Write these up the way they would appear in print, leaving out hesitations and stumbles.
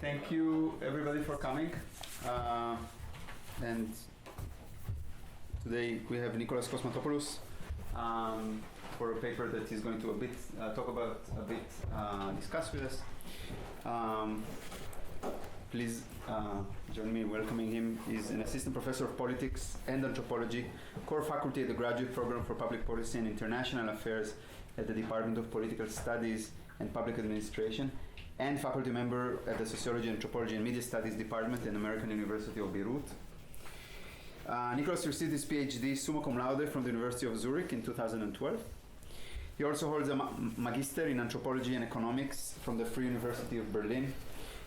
Thank you everybody for coming. And today we have Nicholas Kosmatopoulos for a paper that he's going to discuss with us. Please join me in welcoming him. He's an assistant professor of politics and anthropology, core faculty at the graduate program for public policy and international affairs at the Department of Political Studies and Public Administration, and faculty member at the Sociology, Anthropology and Media Studies Department at American University of Beirut. Nicholas received his PhD summa cum laude from the University of Zurich in 2012. He also holds a Magister in Anthropology and Economics from the Free University of Berlin,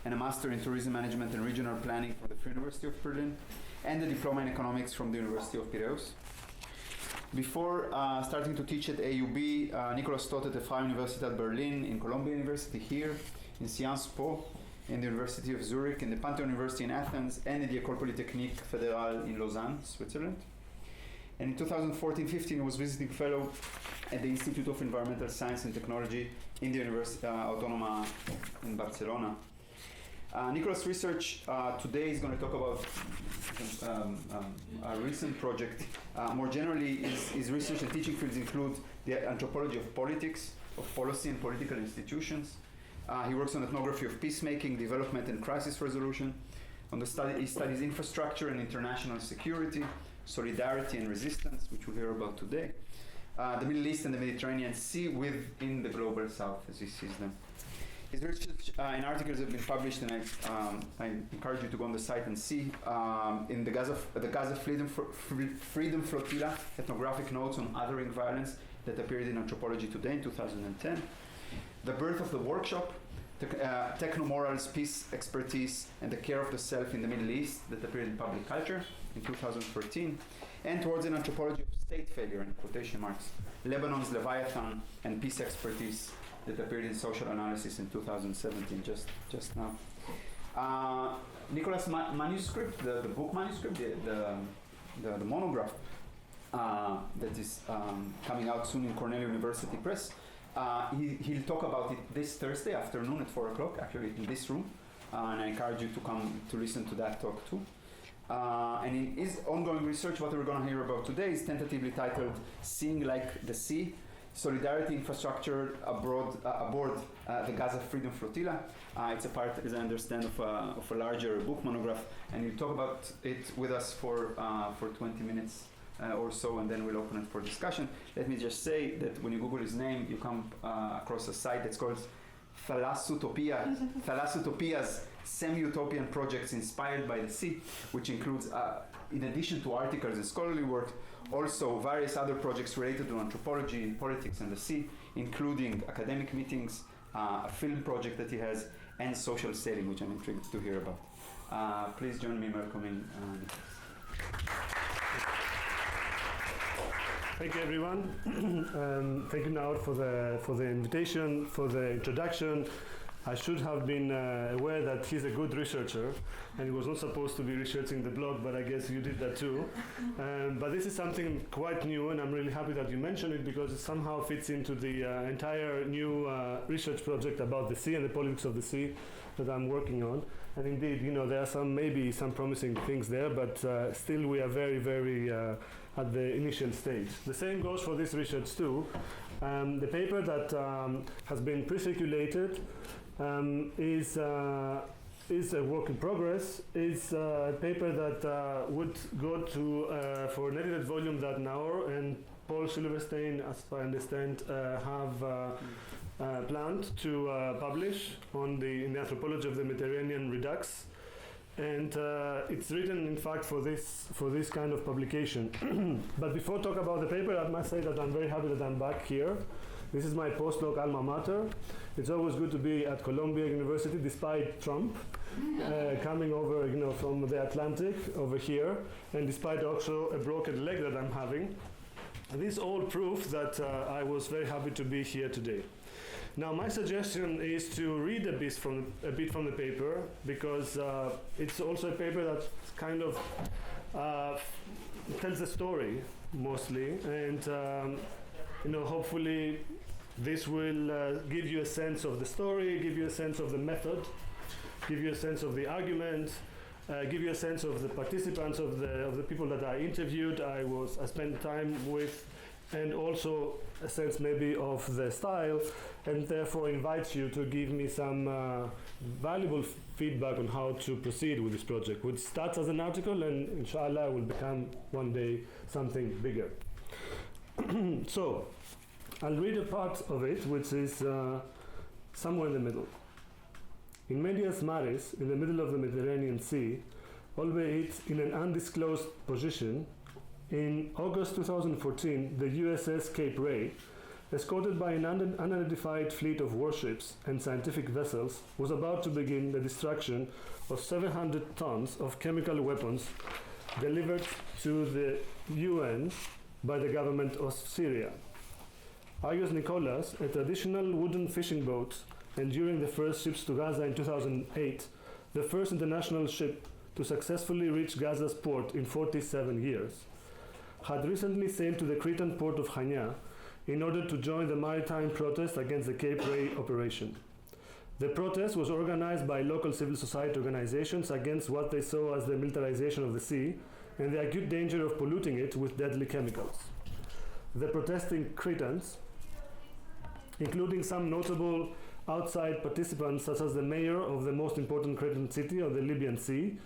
and a Master in Tourism Management and Regional Planning from the Free University of Berlin, and a Diploma in Economics from the University of Piraeus. Before starting to teach at AUB, Nicholas taught at the Freie Universität Berlin, in Columbia University here, in Sciences Po, in the University of Zurich, in the Pantheon University in Athens, and in the École Polytechnique Fédérale in Lausanne, Switzerland. And in 2014-15, he was visiting fellow at the Institute of Environmental Science and Technology in the Universitat Autònoma in Barcelona. Nicholas' research today is going to talk about a recent project. More generally, his research and teaching fields include the anthropology of politics, of policy and political institutions. He works on ethnography of peacemaking, development and crisis resolution. He studies infrastructure and international security, solidarity and resistance, which we'll hear about today. The Middle East and the Mediterranean Sea within the Global South, as he sees them. His research and articles have been published, and I encourage you to go on the site and see in the Gaza Freedom Flotilla, ethnographic notes on othering violence that appeared in Anthropology Today in 2010. The Birth of the Workshop, Technomorals, Peace Expertise, and the Care of the Self in the Middle East that appeared in Public Culture in 2013. And Towards an Anthropology of State Failure, in quotation marks, Lebanon's Leviathan and Peace Expertise that appeared in Social Analysis in 2017, just now. Nicholas' manuscript, the book manuscript, the monograph that is coming out soon in Cornell University Press, he'll talk about it this Thursday afternoon at 4 o'clock, actually in this room, and I encourage you to come to listen to that talk too. And in his ongoing research, what we're going to hear about today is tentatively titled Seeing Like the Sea, Solidarity Infrastructure aboard the Gaza Freedom Flotilla. It's a part, as I understand, of a larger book monograph, and he'll talk about it with us for 20 minutes or so, and then we'll open it for discussion. Let me just say that when you Google his name, you come across a site that's called Thalassotopia's Semi-Utopian Projects Inspired by the Sea, which includes, in addition to articles and scholarly work, also various other projects related to anthropology and politics and the sea, including academic meetings, a film project that he has, and social selling, which I'm intrigued to hear about. Please join me in welcoming Nicholas. Thank you, everyone. Thank you, Naor, for the invitation, for the introduction. I should have been aware that he's a good researcher, and he was not supposed to be researching the blog, but I guess you did that too. But this is something quite new, and I'm really happy that you mentioned it because it somehow fits into the entire new research project about the sea and the politics of the sea that I'm working on. And indeed, there are maybe some promising things there, but still we are very, very at the initial stage. The same goes for this research too. The paper that has been pre-circulated is a work in progress. It's a paper that would go to for an edited volume that Naor and Paul Silverstein, as I understand, have planned to publish in the Anthropology of the Mediterranean Redux. And it's written, in fact, for this kind of publication. But before I talk about the paper, I must say that I'm very happy that I'm back here. This is my postdoc alma mater. It's always good to be at Columbia University, despite Trump coming over, from the Atlantic over here, and despite also a broken leg that I'm having. This all proves that I was very happy to be here today. Now, my suggestion is to read a bit from the paper, because it's also a paper that kind of tells a story mostly, and hopefully this will give you a sense of the story, give you a sense of the method, give you a sense of the argument, give you a sense of the participants, of the people that I interviewed, I spent time with, and also a sense maybe of the style, and therefore invite you to give me some valuable feedback on how to proceed with this project, which starts as an article and inshallah will become one day something bigger. So, I'll read a part of it, which is somewhere in the middle. In medias maris, in the middle of the Mediterranean Sea, albeit in an undisclosed position, in August 2014, the USS Cape Ray, escorted by an unidentified fleet of warships and scientific vessels, was about to begin the destruction of 700 tons of chemical weapons delivered to the UN by the government of Syria. Agios Nikolas, a traditional wooden fishing boat, and during the first ships to Gaza in 2008, the first international ship to successfully reach Gaza's port in 47 years, had recently sailed to the Cretan port of Chania in order to join the maritime protest against the Cape Ray operation. The protest was organized by local civil society organizations against what they saw as the militarization of the sea and the acute danger of polluting it with deadly chemicals. The protesting Cretans, including some notable outside participants such as the mayor of the most important Cretan city of the Libyan Sea,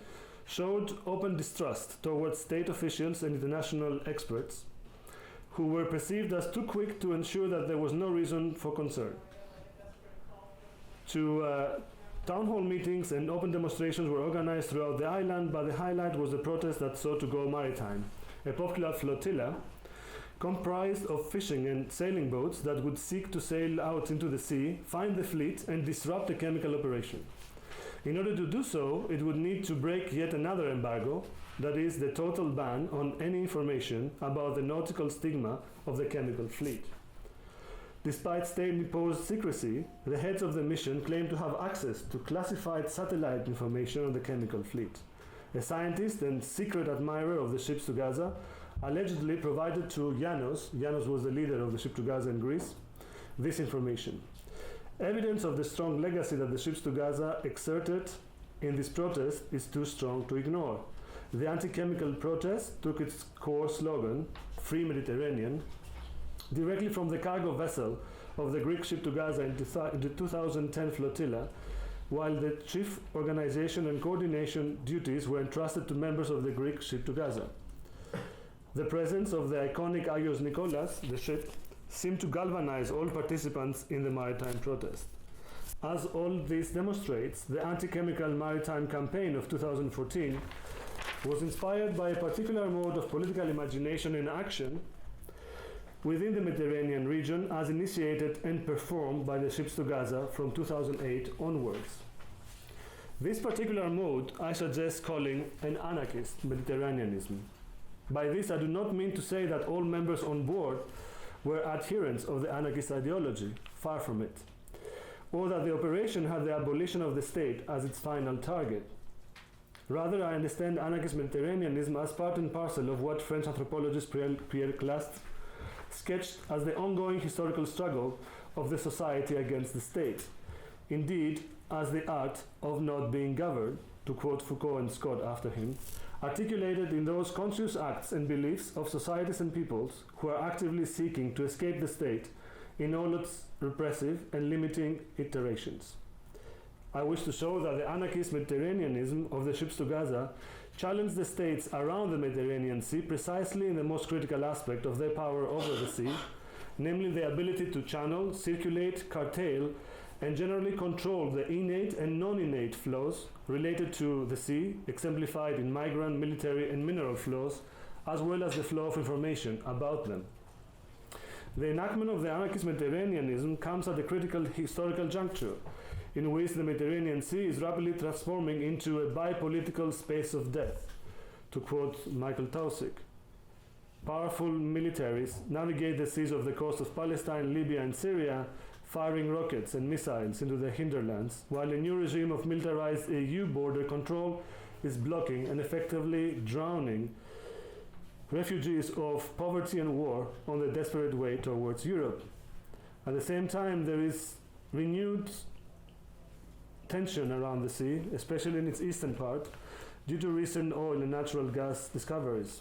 showed open distrust towards state officials and international experts who were perceived as too quick to ensure that there was no reason for concern. Town hall meetings and open demonstrations were organized throughout the island, but the highlight was the protest that sought to go maritime, a popular flotilla comprised of fishing and sailing boats that would seek to sail out into the sea, find the fleet, and disrupt the chemical operation. In order to do so, it would need to break yet another embargo, that is, the total ban on any information about the nautical stigma of the chemical fleet. Despite state-imposed secrecy, the heads of the mission claimed to have access to classified satellite information on the chemical fleet. A scientist and secret admirer of the ships to Gaza allegedly provided to Yanos was the leader of the ship to Gaza in Greece, this information. Evidence of the strong legacy that the ships to Gaza exerted in this protest is too strong to ignore. The anti-chemical protest took its core slogan, Free Mediterranean, directly from the cargo vessel of the Greek ship to Gaza in the 2010 flotilla, while the chief organization and coordination duties were entrusted to members of the Greek ship to Gaza. The presence of the iconic Agios Nikolas, the ship, seemed to galvanize all participants in the maritime protest. As all this demonstrates, the anti-chemical maritime campaign of 2014 was inspired by a particular mode of political imagination and action within the Mediterranean region as initiated and performed by the ships to Gaza from 2008 onwards. This particular mode I suggest calling an anarchist Mediterraneanism. By this I do not mean to say that all members on board were adherents of the anarchist ideology, far from it, or that the operation had the abolition of the state as its final target. Rather, I understand anarchist Mediterraneanism as part and parcel of what French anthropologist Pierre Clastres sketched as the ongoing historical struggle of the society against the state. Indeed, as the art of not being governed, to quote Foucault and Scott after him, articulated in those conscious acts and beliefs of societies and peoples who are actively seeking to escape the state in all its repressive and limiting iterations. I wish to show that the anarchist Mediterraneanism of the ships to Gaza challenged the states around the Mediterranean Sea precisely in the most critical aspect of their power over the sea, namely the ability to channel, circulate, curtail, and generally control the innate and non-innate flows related to the sea, exemplified in migrant, military, and mineral flows, as well as the flow of information about them. The enactment of the anarchist Mediterraneanism comes at a critical historical juncture, in which the Mediterranean Sea is rapidly transforming into a bipolitical space of death, to quote Michael Tausig. Powerful militaries navigate the seas of the coast of Palestine, Libya, and Syria, firing rockets and missiles into the hinterlands, while a new regime of militarized EU border control is blocking and effectively drowning refugees of poverty and war on the desperate way towards Europe. At the same time, there is renewed tension around the sea, especially in its eastern part, due to recent oil and natural gas discoveries.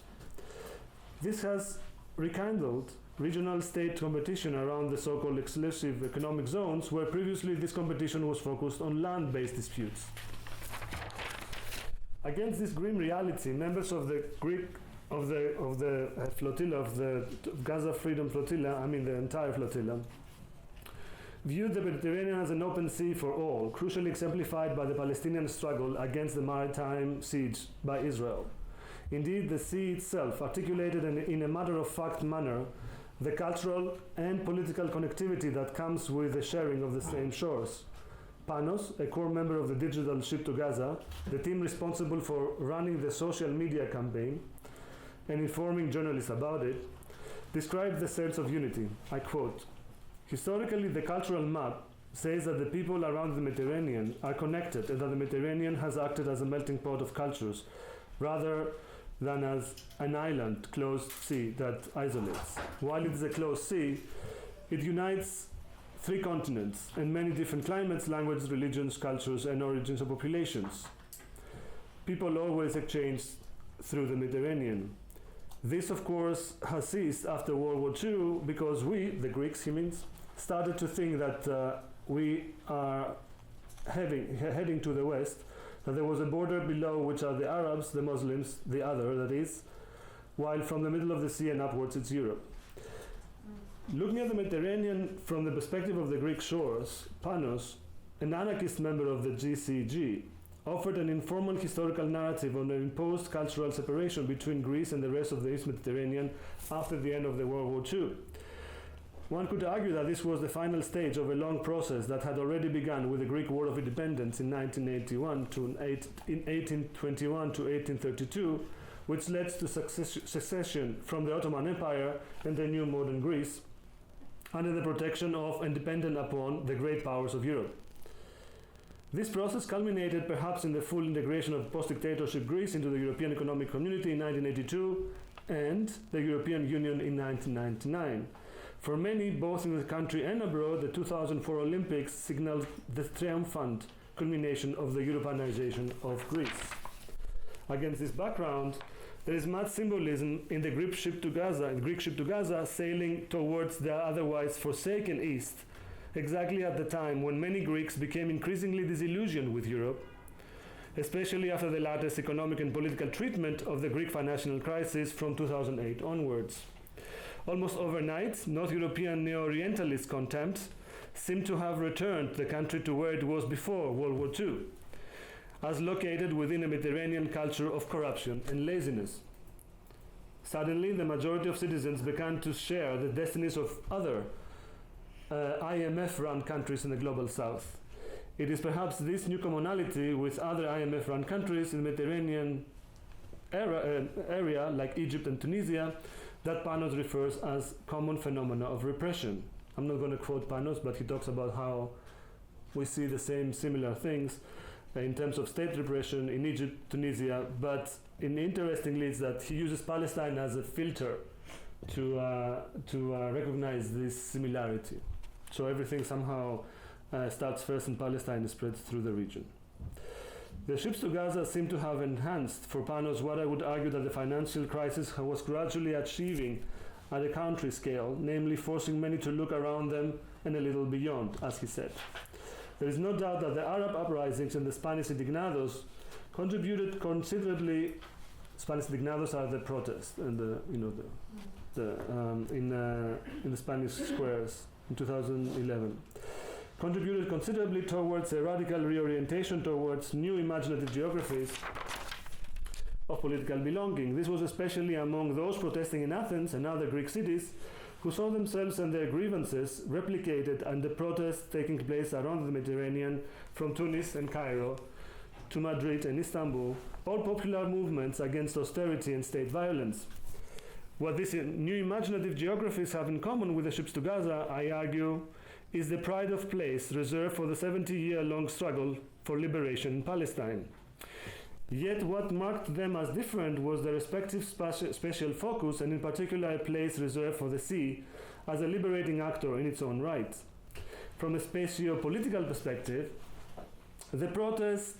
This has rekindled regional state competition around the so-called exclusive economic zones, where previously this competition was focused on land-based disputes. Against this grim reality, members of the flotilla, of the Gaza Freedom Flotilla, I mean the entire flotilla, viewed the Mediterranean as an open sea for all, crucially exemplified by the Palestinian struggle against the maritime siege by Israel. Indeed, the sea itself articulated in a matter-of-fact manner the cultural and political connectivity that comes with the sharing of the same shores. Panos, a core member of the digital Ship to Gaza, the team responsible for running the social media campaign and informing journalists about it, described the sense of unity. I quote, "Historically, the cultural map says that the people around the Mediterranean are connected and that the Mediterranean has acted as a melting pot of cultures rather than as an island closed sea that isolates. While it is a closed sea, it unites 3 continents and many different climates, languages, religions, cultures, and origins of populations. People always exchange through the Mediterranean. This, of course, has ceased after World War II because we, the Greeks, he means, started to think that we are heading to the west, that there was a border below which are the Arabs, the Muslims, the other, that is, while from the middle of the sea and upwards it's Europe. Looking at the Mediterranean from the perspective of the Greek shores, Panos, an anarchist member of the GCG, offered an informal historical narrative on an imposed cultural separation between Greece and the rest of the East Mediterranean after the end of the World War II. One could argue that this was the final stage of a long process that had already begun with the Greek War of Independence in 1821 to 1832, which led to secession from the Ottoman Empire and the new modern Greece, under the protection of and dependent upon the great powers of Europe. This process culminated perhaps in the full integration of post-dictatorship Greece into the European Economic Community in 1982 and the European Union in 1999. For many, both in the country and abroad, the 2004 Olympics signaled the triumphant culmination of the Europeanization of Greece. Against this background, there is much symbolism in the Greek ship to Gaza sailing towards the otherwise forsaken East, exactly at the time when many Greeks became increasingly disillusioned with Europe, especially after the latter's economic and political treatment of the Greek financial crisis from 2008 onwards. Almost overnight, North European neo-Orientalist contempt seemed to have returned the country to where it was before World War II, as located within a Mediterranean culture of corruption and laziness. Suddenly, the majority of citizens began to share the destinies of other IMF-run countries in the global south. It is perhaps this new commonality with other IMF-run countries in the Mediterranean area, like Egypt and Tunisia, that Panos refers as common phenomena of repression. I'm not going to quote Panos, but he talks about how we see the similar things in terms of state repression in Egypt, Tunisia, but interestingly is that he uses Palestine as a filter to recognize this similarity. So everything somehow starts first in Palestine and spreads through the region. The ships to Gaza seem to have enhanced for Panos what I would argue that the financial crisis was gradually achieving at a country scale, namely forcing many to look around them and a little beyond, as he said. There is no doubt that the Arab uprisings and the Spanish indignados contributed considerably. Spanish indignados are the protests and in the Spanish squares in 2011. Contributed considerably towards a radical reorientation towards new imaginative geographies of political belonging. This was especially among those protesting in Athens and other Greek cities who saw themselves and their grievances replicated and the protests taking place around the Mediterranean from Tunis and Cairo to Madrid and Istanbul, all popular movements against austerity and state violence. What these new imaginative geographies have in common with the ships to Gaza, I argue, is the pride of place reserved for the 70-year-long struggle for liberation in Palestine. Yet what marked them as different was their respective special focus, and in particular a place reserved for the sea as a liberating actor in its own right. From a spatio-political perspective, The protest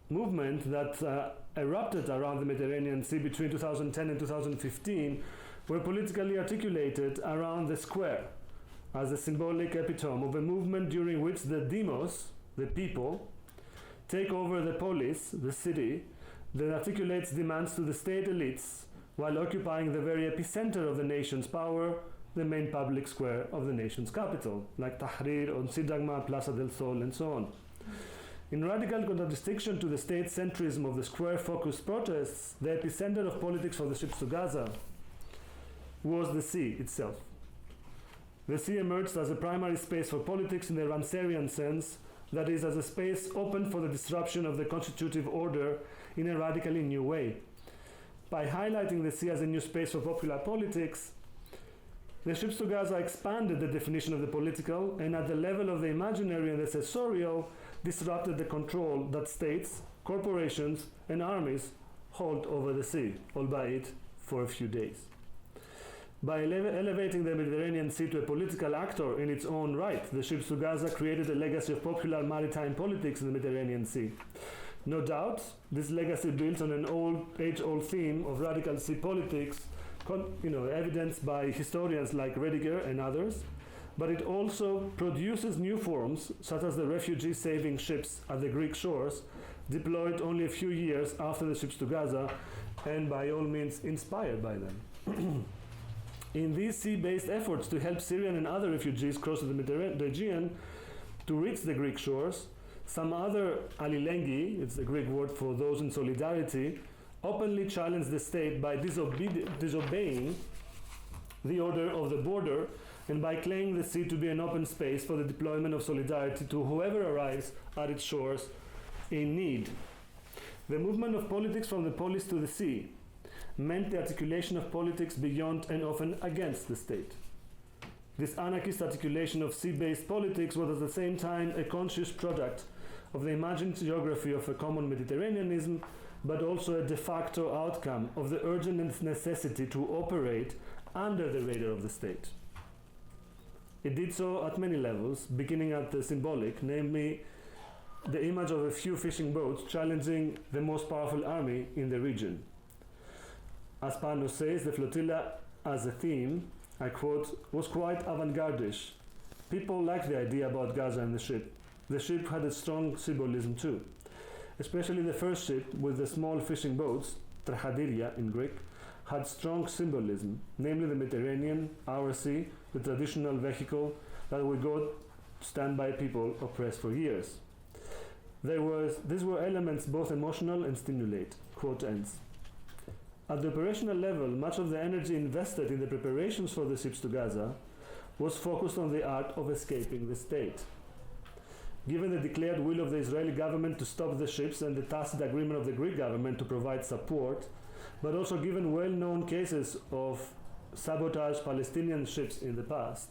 movement that erupted around the Mediterranean Sea between 2010 and 2015 were politically articulated around the square as a symbolic epitome of a movement during which the demos, the people, take over the polis, the city, that articulates demands to the state elites while occupying the very epicenter of the nation's power, the main public square of the nation's capital, like Tahrir or Sidagma, Plaza del Sol, and so on. In radical contradistinction to the state centrism of the square-focused protests, the epicenter of politics for the ships to Gaza was the sea itself. The sea emerged as a primary space for politics in the Ranserian sense, that is, as a space open for the disruption of the constitutive order in a radically new way. By highlighting the sea as a new space for popular politics, the ships to Gaza expanded the definition of the political, and at the level of the imaginary and the sensorial, disrupted the control that states, corporations, and armies hold over the sea, albeit for a few days. By elevating the Mediterranean Sea to a political actor in its own right, the ships to Gaza created a legacy of popular maritime politics in the Mediterranean Sea. No doubt, this legacy builds on an age-old theme of radical sea politics, evidenced by historians like Rediger and others, but it also produces new forms, such as the refugee-saving ships at the Greek shores, deployed only a few years after the ships to Gaza, and by all means inspired by them. In these sea-based efforts to help Syrian and other refugees cross the Mediterranean to reach the Greek shores, some other alilengi, it's the Greek word for those in solidarity, openly challenged the state by disobeying the order of the border and by claiming the sea to be an open space for the deployment of solidarity to whoever arrives at its shores in need. The movement of politics from the polis to the sea meant the articulation of politics beyond and often against the state. This anarchist articulation of sea-based politics was at the same time a conscious product of the imagined geography of a common Mediterraneanism, but also a de facto outcome of the urgent necessity to operate under the radar of the state. It did so at many levels, beginning at the symbolic, namely the image of a few fishing boats challenging the most powerful army in the region. As Panos says, the flotilla as a theme, I quote, was quite avant-gardish. People liked the idea about Gaza and the ship. The ship had a strong symbolism too. Especially the first ship with the small fishing boats, Trahadiria in Greek, had strong symbolism, namely the Mediterranean, our sea, the traditional vehicle that would go stand by people oppressed for years. These were elements both emotional and stimulate, quote ends. At the operational level, much of the energy invested in the preparations for the ships to Gaza was focused on the art of escaping the state. Given the declared will of the Israeli government to stop the ships and the tacit agreement of the Greek government to provide support, but also given well-known cases of sabotage Palestinian ships in the past,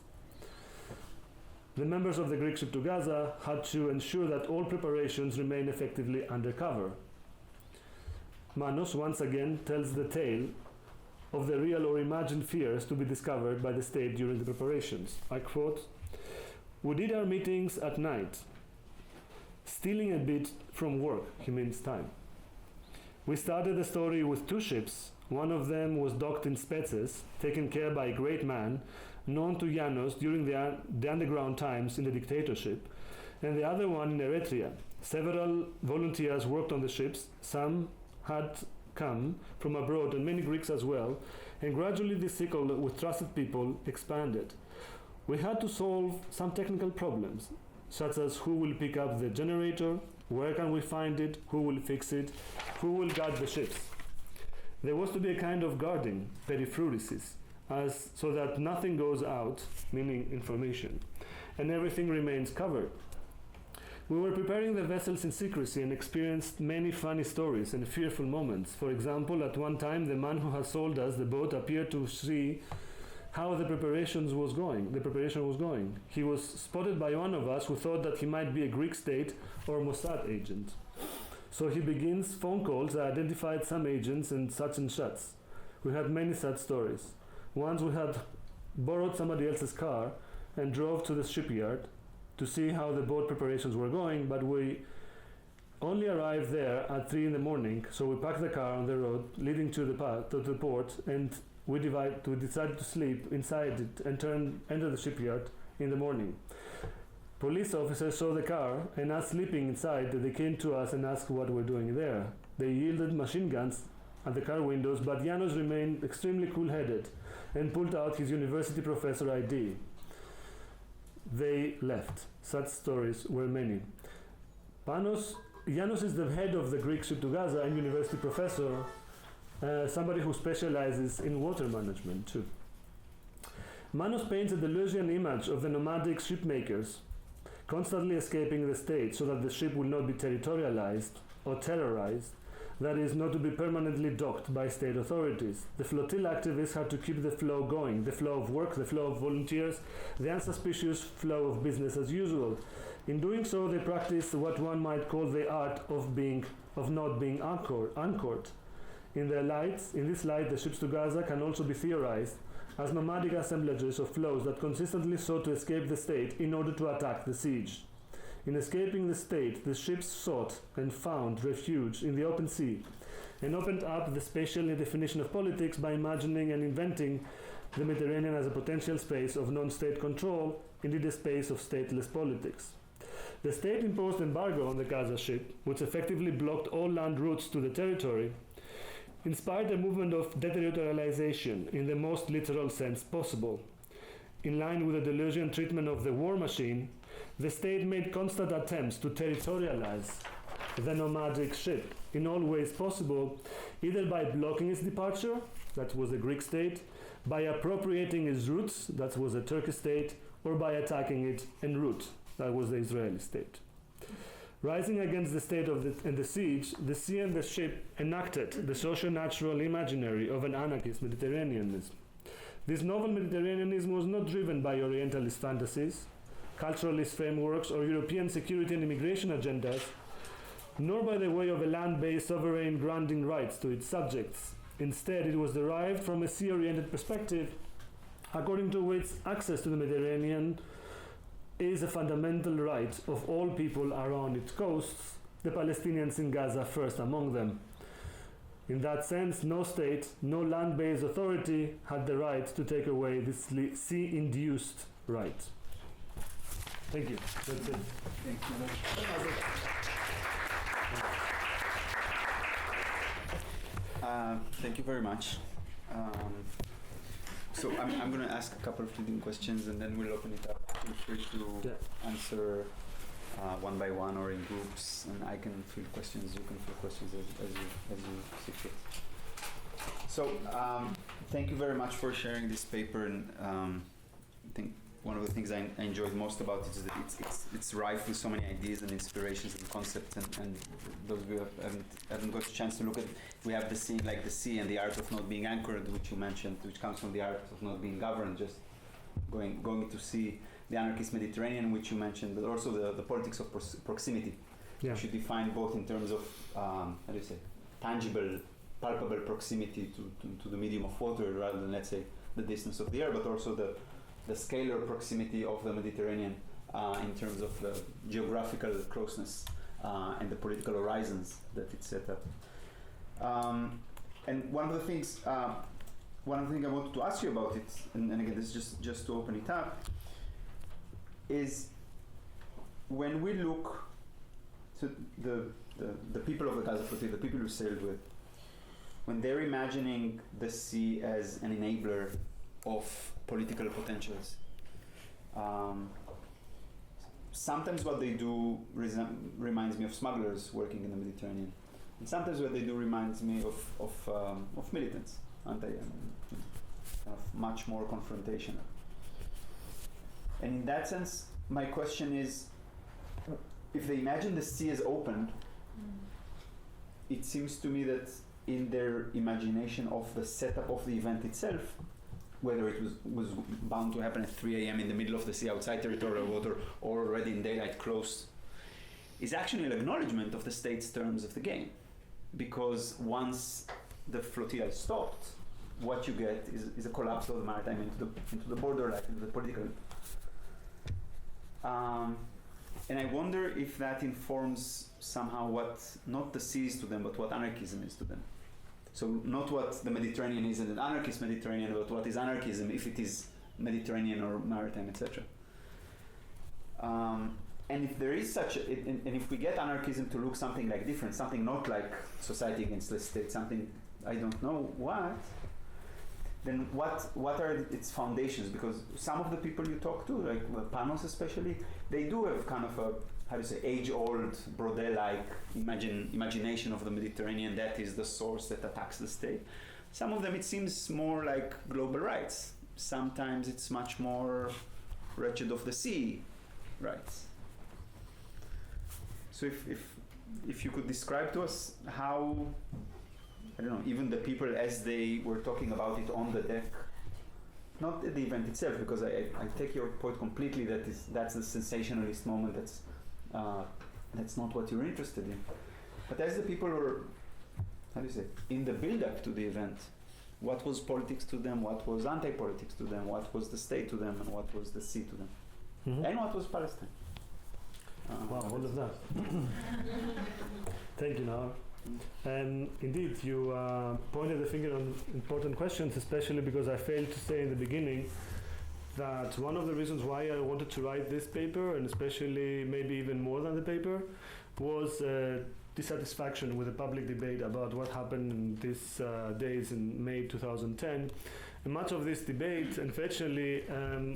the members of the Greek ship to Gaza had to ensure that all preparations remain effectively undercover. Manos once again tells the tale of the real or imagined fears to be discovered by the state during the preparations. I quote, "We did our meetings at night, stealing a bit from work," he means time. "We started the story with two ships. One of them was docked in Spetses, taken care by a great man, known to Janos during the underground times in the dictatorship, and the other one in Eritrea. Several volunteers worked on the ships, some had come from abroad and many Greeks as well, and gradually this circle with trusted people expanded. We had to solve some technical problems, such as who will pick up the generator, where can we find it, who will fix it, who will guard the ships. There was to be a kind of guarding, periphroresis, so that nothing goes out, meaning information, and everything remains covered. We were preparing the vessels in secrecy and experienced many funny stories and fearful moments. For example, at one time, the man who had sold us the boat appeared to see how the preparation was going. He was spotted by one of us who thought that he might be a Greek state or Mossad agent. So he begins phone calls that identified some agents and such. We had many such stories. Once we had borrowed somebody else's car and drove to the shipyard to see how the boat preparations were going, but we only arrived there at 3 in the morning, so we parked the car on the road leading to the port, and we decided to sleep inside it and enter the shipyard in the morning. Police officers saw the car, and us sleeping inside, they came to us and asked what we're doing there. They yielded machine guns at the car windows, but Janos remained extremely cool-headed and pulled out his university professor ID. They left. Such stories were many. Janos is the head of the Greek Ship to Gaza and university professor, somebody who specializes in water management too. Manos paints a Deleuzian image of the nomadic shipmakers constantly escaping the state so that the ship will not be territorialized or terrorized, that is, not to be permanently docked by state authorities. The flotilla activists had to keep the flow going, the flow of work, the flow of volunteers, the unsuspicious flow of business as usual. In doing so, they practiced what one might call the art of not being anchored. In this light, the ships to Gaza can also be theorized as nomadic assemblages of flows that consistently sought to escape the state in order to attack the siege. In escaping the state, the ships sought and found refuge in the open sea and opened up the spatial definition of politics by imagining and inventing the Mediterranean as a potential space of non-state control, indeed a space of stateless politics. The state imposed embargo on the Gaza ship, which effectively blocked all land routes to the territory, inspired a movement of deterritorialization in the most literal sense possible. In line with the Deleuzian treatment of the war machine, the state made constant attempts to territorialize the nomadic ship in all ways possible, either by blocking its departure, that was the Greek state, by appropriating its routes, that was the Turkish state, or by attacking it en route, that was the Israeli state. Rising against the state and the siege, the sea and the ship enacted the socio-natural imaginary of an anarchist Mediterraneanism. This novel Mediterraneanism was not driven by Orientalist fantasies, culturalist frameworks, or European security and immigration agendas, nor by the way of a land-based sovereign granting rights to its subjects. Instead, it was derived from a sea-oriented perspective, according to which access to the Mediterranean is a fundamental right of all people around its coasts, the Palestinians in Gaza first among them. In that sense, no state, no land-based authority had the right to take away this sea-induced right. Thank you. That's it. Thank you. Thank you very much. So I'm going to ask a couple of leading questions, and then we'll open it up. Feel free to answer one by one or in groups, and I can field questions. You can field questions as you see fit. So thank you very much for sharing this paper, and I think one of the things I enjoyed most about it is that it's rife with so many ideas and inspirations and concepts, and those of you who haven't got a chance to look at, we have the sea and the art of not being anchored, which you mentioned, which comes from the art of not being governed, just going to see the anarchist Mediterranean, which you mentioned, but also the politics of proximity, which you define both in terms of tangible, palpable proximity to the medium of water, rather than, let's say, the distance of the air, but also the scalar proximity of the Mediterranean in terms of the geographical closeness and the political horizons that it set up. And one of the things I wanted to ask you about it, and again, this is just to open it up, is when we look to the people of the Gaza flotilla, the people who sailed with, when they're imagining the sea as an enabler of political potentials, sometimes what they do reminds me of smugglers working in the Mediterranean, and sometimes what they do reminds me of militants, aren't they? Kind of much more confrontational. And in that sense, my question is, if they imagine the sea as open, it seems to me that in their imagination of the setup of the event itself, whether it was bound to happen at 3 a.m. in the middle of the sea outside territorial water or already in daylight close, is actually an acknowledgement of the state's terms of the game. Because once the flotilla stopped, what you get is a collapse of the maritime into the border life, into the political. And I wonder if that informs somehow what not the sea is to them, but what anarchism is to them. So not what the Mediterranean is and an anarchist Mediterranean, but what is anarchism if it is Mediterranean or maritime, etc. And if there is such, and if we get anarchism to look something like different, something not like society against the state, something I don't know what, then what are its foundations? Because some of the people you talk to, like Panos especially, they do have kind of a, how do you say, age-old, Brodel-like imagination of the Mediterranean that is the source that attacks the state. Some of them it seems more like global rights. Sometimes it's much more wretched of the sea rights. So if you could describe to us how, I don't know, even the people as they were talking about it on the deck, not at the event itself, because I take your point completely that that's the sensationalist moment, that's not what you're interested in. But as the people were, how do you say, in the build-up to the event, what was politics to them, what was anti-politics to them, what was the state to them, and what was the sea to them, and what was Palestine? Wow, all of that. Thank you, Nahar. And indeed, you pointed the finger on important questions, especially because I failed to say in the beginning that one of the reasons why I wanted to write this paper, and especially maybe even more than the paper, was dissatisfaction with the public debate about what happened in these days in May 2010. And much of this debate, unfortunately,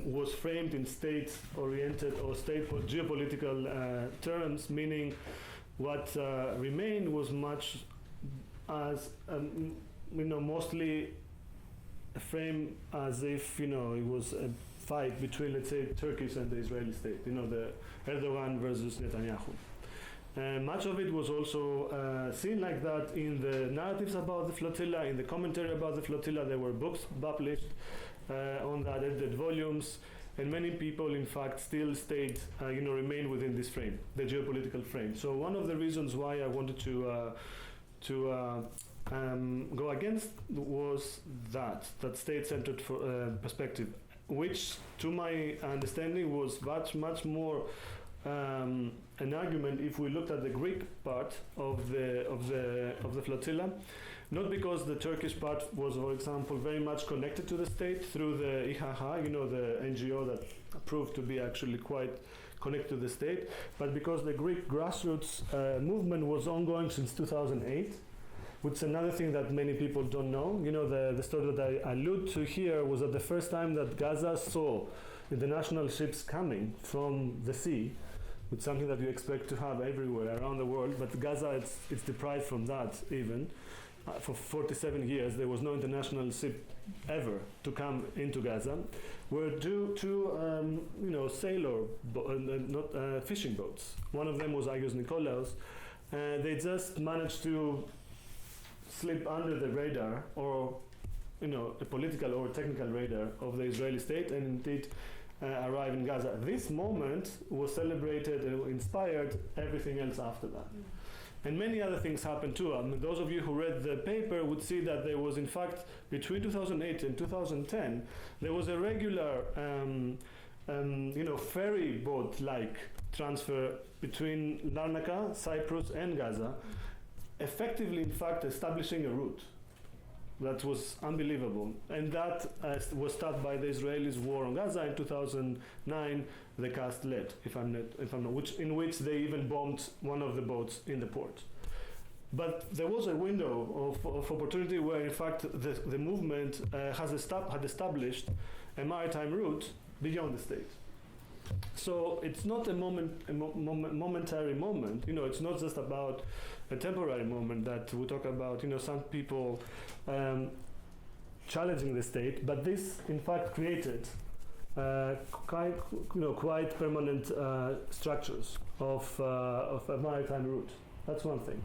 was framed in state-oriented or state geopolitical terms, meaning what remained was much as, mostly framed as if, it was a fight between, let's say, Turkish and the Israeli state, the Erdogan versus Netanyahu. Much of it was also seen like that in the narratives about the flotilla, in the commentary about the flotilla. There were books published on that, edited volumes, and many people, in fact, still stayed, remain within this frame, the geopolitical frame. So one of the reasons why I wanted to go against was that state-centered perspective, which, to my understanding, was much more an argument if we looked at the Greek part of the flotilla, not because the Turkish part was, for example, very much connected to the state through the İHA, the NGO that proved to be actually quite connected to the state, but because the Greek grassroots movement was ongoing since 2008, which is another thing that many people don't know. The story that I allude to here was that the first time that Gaza saw international ships coming from the sea, which is something that you expect to have everywhere around the world, but Gaza, it's deprived from that even. For 47 years, there was no international ship ever to come into Gaza. Were two fishing boats. One of them was Agios Nikolaos. They just managed to slip under the radar, or a political or technical radar of the Israeli state, and indeed arrive in Gaza. This moment was celebrated and inspired everything else after that. And many other things happened too. Those of you who read the paper would see that there was, in fact, between 2008 and 2010, there was a regular, ferry boat-like transfer between Larnaca, Cyprus, and Gaza, effectively, in fact, establishing a route. That was unbelievable, and that was started by the Israelis' war on Gaza in 2009. The cast led, in which they even bombed one of the boats in the port. But there was a window of opportunity where, in fact, the movement had established a maritime route beyond the state. So it's not a momentary moment. It's not just about a temporary moment that we talk about. Some people challenging the state, but this, in fact, created quite permanent structures of a maritime route. That's one thing.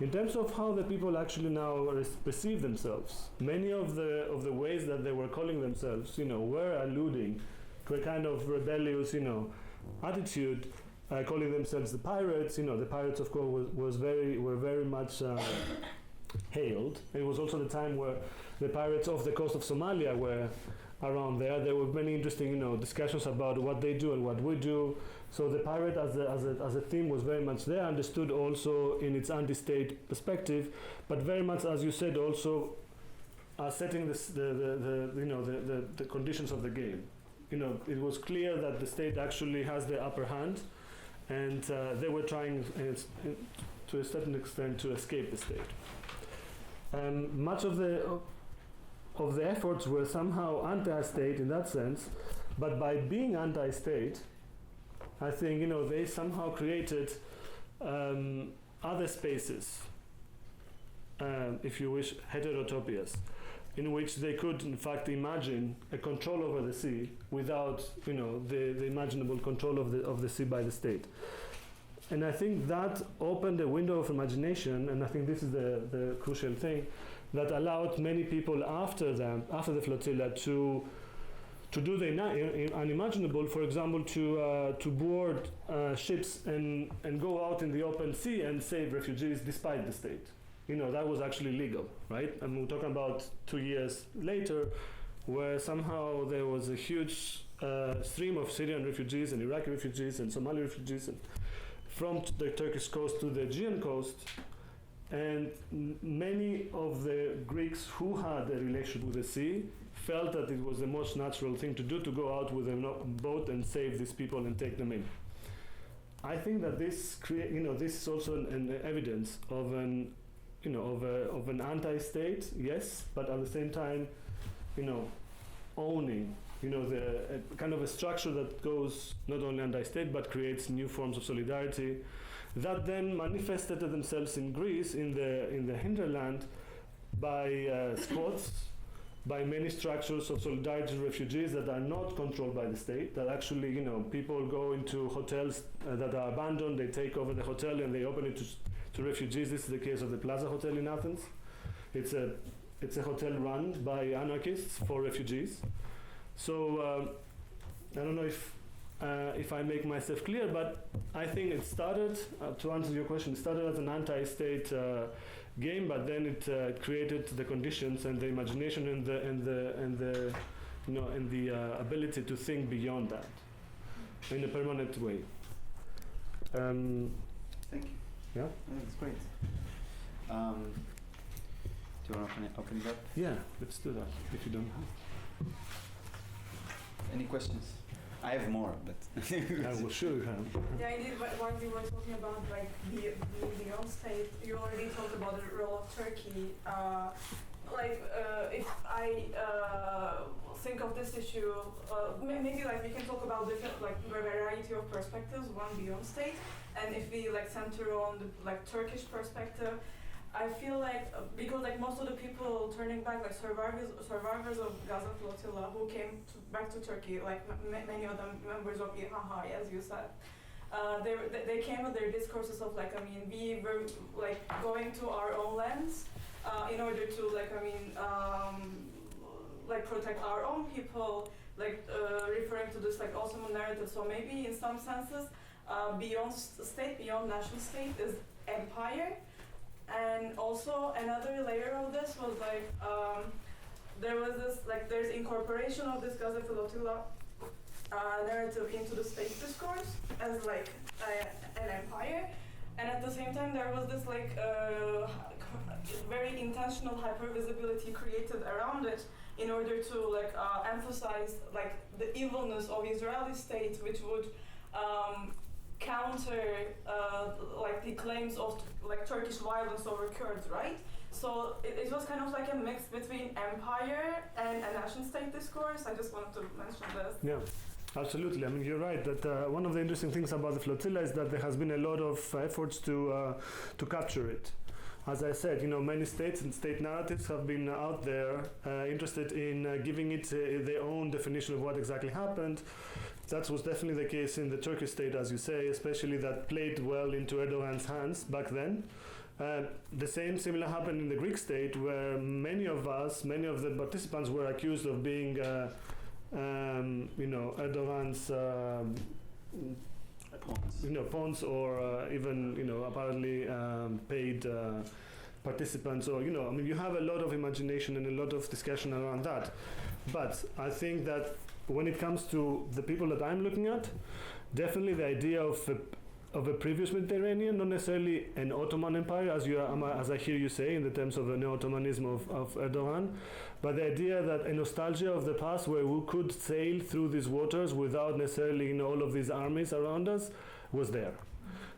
In terms of how the people actually now perceive themselves, many of the ways that they were calling themselves, were alluding to a kind of rebellious, attitude, calling themselves the pirates. The pirates, of course, were very much hailed. It was also the time where the pirates off the coast of Somalia were around there. There were many interesting, discussions about what they do and what we do. So the pirate as a theme was very much there, understood also in its anti-state perspective, but very much, as you said, also setting the conditions of the game. It was clear that the state actually has the upper hand, and they were trying, to a certain extent, to escape the state. Much of the efforts were somehow anti-state in that sense, but by being anti-state, I think they somehow created other spaces, if you wish, heterotopias, in which they could in fact imagine a control over the sea without the imaginable control of the sea by the state. And I think that opened a window of imagination, and I think this is the crucial thing, that allowed many people after the flotilla to do the unimaginable. For example, to board ships and go out in the open sea and save refugees despite the state. That was actually legal, right? And we're talking about 2 years later, where somehow there was a huge stream of Syrian refugees and Iraqi refugees and Somali refugees from the Turkish coast to the Aegean coast. And many of the Greeks who had a relationship with the sea felt that it was the most natural thing to do, to go out with a boat and save these people and take them in. I think that this this is also an evidence of an of an anti-state, yes, but at the same time, owning, the kind of a structure that goes not only anti-state but creates new forms of solidarity, that then manifested themselves in Greece, in the hinterland, by spots, by many structures of solidarity with refugees that are not controlled by the state, that actually, people go into hotels that are abandoned, they take over the hotel and they open it to refugees. This is the case of the Plaza Hotel in Athens. It's a hotel run by anarchists for refugees. So I don't know if I make myself clear, but I think it started, to answer your question, it started as an anti-state game, but then it created the conditions and the imagination and the ability to think beyond that in a permanent way. Thank you. Yeah? That's great. Do you want to open it up? Yeah, let's do that, if you don't have. Any questions? I have more, but I will sure you have. Yeah, indeed, while you were talking about beyond state, you already talked about the role of Turkey. If I think of this issue, maybe we can talk about different variety of perspectives, one beyond state, and if we center on the Turkish perspective, I feel because most of the people turning back, survivors of Gaza flotilla who came back to Turkey, many of them members of İHA, as you said, they came with their discourses of we were going to our own lands in order to protect our own people, referring to this Ottoman narrative. So maybe in some senses, beyond state, beyond national state is empire. And also another layer of this was there was this there's incorporation of this Gaza flotilla narrative into the state discourse as an empire, and at the same time there was this very intentional hypervisibility created around it in order to emphasize the evilness of Israeli state, which would counter the claims of Turkish violence over Kurds, right? So it was kind of a mix between empire and a nation state discourse. I just wanted to mention this. Yeah, absolutely. I mean, you're right that one of the interesting things about the flotilla is that there has been a lot of efforts to capture it. As I said, many states and state narratives have been out there interested in giving it their own definition of what exactly happened. That was definitely the case in the Turkish state, as you say, especially that played well into Erdogan's hands back then. The similar happened in the Greek state, where many of the participants were accused of being, Erdogan's, pawns, or even, apparently paid participants. Or, you have a lot of imagination and a lot of discussion around that. But I think that when it comes to the people that I'm looking at, definitely the idea of a previous Mediterranean, not necessarily an Ottoman Empire, as I hear you say, in the terms of the neo-Ottomanism of Erdogan, but the idea that a nostalgia of the past where we could sail through these waters without necessarily all of these armies around us was there.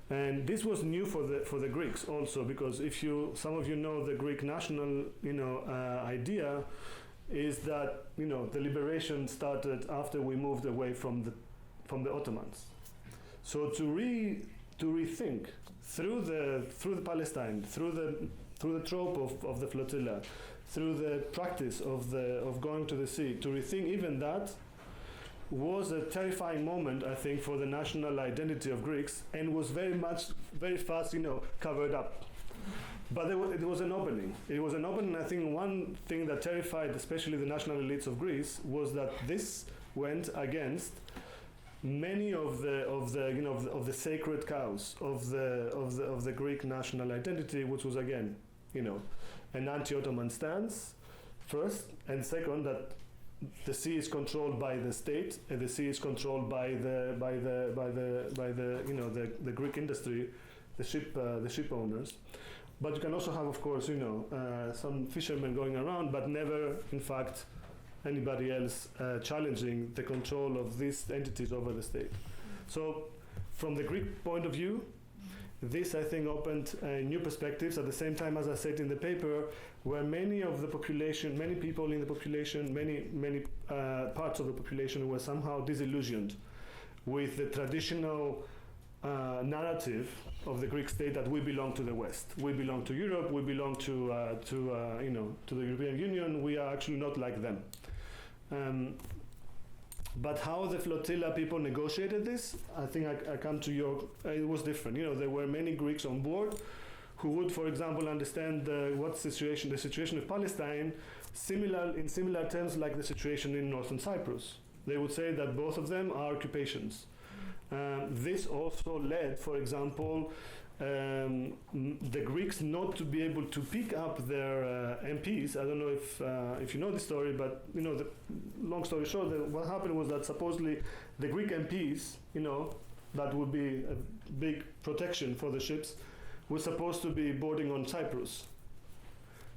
And this was new for the Greeks also, because some of you know the Greek national idea is that the liberation started after we moved away from the Ottomans. So to rethink through the Palestine, through the trope of the flotilla, through the practice of going to the sea, to rethink even that was a terrifying moment, I think, for the national identity of Greeks, and was very fast, covered up. But it was an opening. It was an opening. I think one thing that terrified, especially the national elites of Greece, was that this went against many of the sacred cows of the Greek national identity, which was again, an anti-Ottoman stance, first, and second that the sea is controlled by the state, and the sea is controlled by the Greek industry, the ship owners. But you can also have, of course, some fishermen going around, but never, in fact, anybody else challenging the control of these entities over the state. So, from the Greek point of view, this, I think, opened new perspectives. At the same time, as I said in the paper, where many of the population, many people in the population, many parts of the population were somehow disillusioned with the traditional narrative of the Greek state that we belong to the West, we belong to Europe, we belong to the European Union. We are actually not like them. But how the flotilla people negotiated this, I think I come to it was different. There were many Greeks on board who would, for example, understand the situation of Palestine in similar terms like the situation in northern Cyprus. They would say that both of them are occupations. This also led, for example, the Greeks not to be able to pick up their MPs. I don't know if you know the story, but the long story short, what happened was that supposedly the Greek MPs, that would be a big protection for the ships, were supposed to be boarding on Cyprus.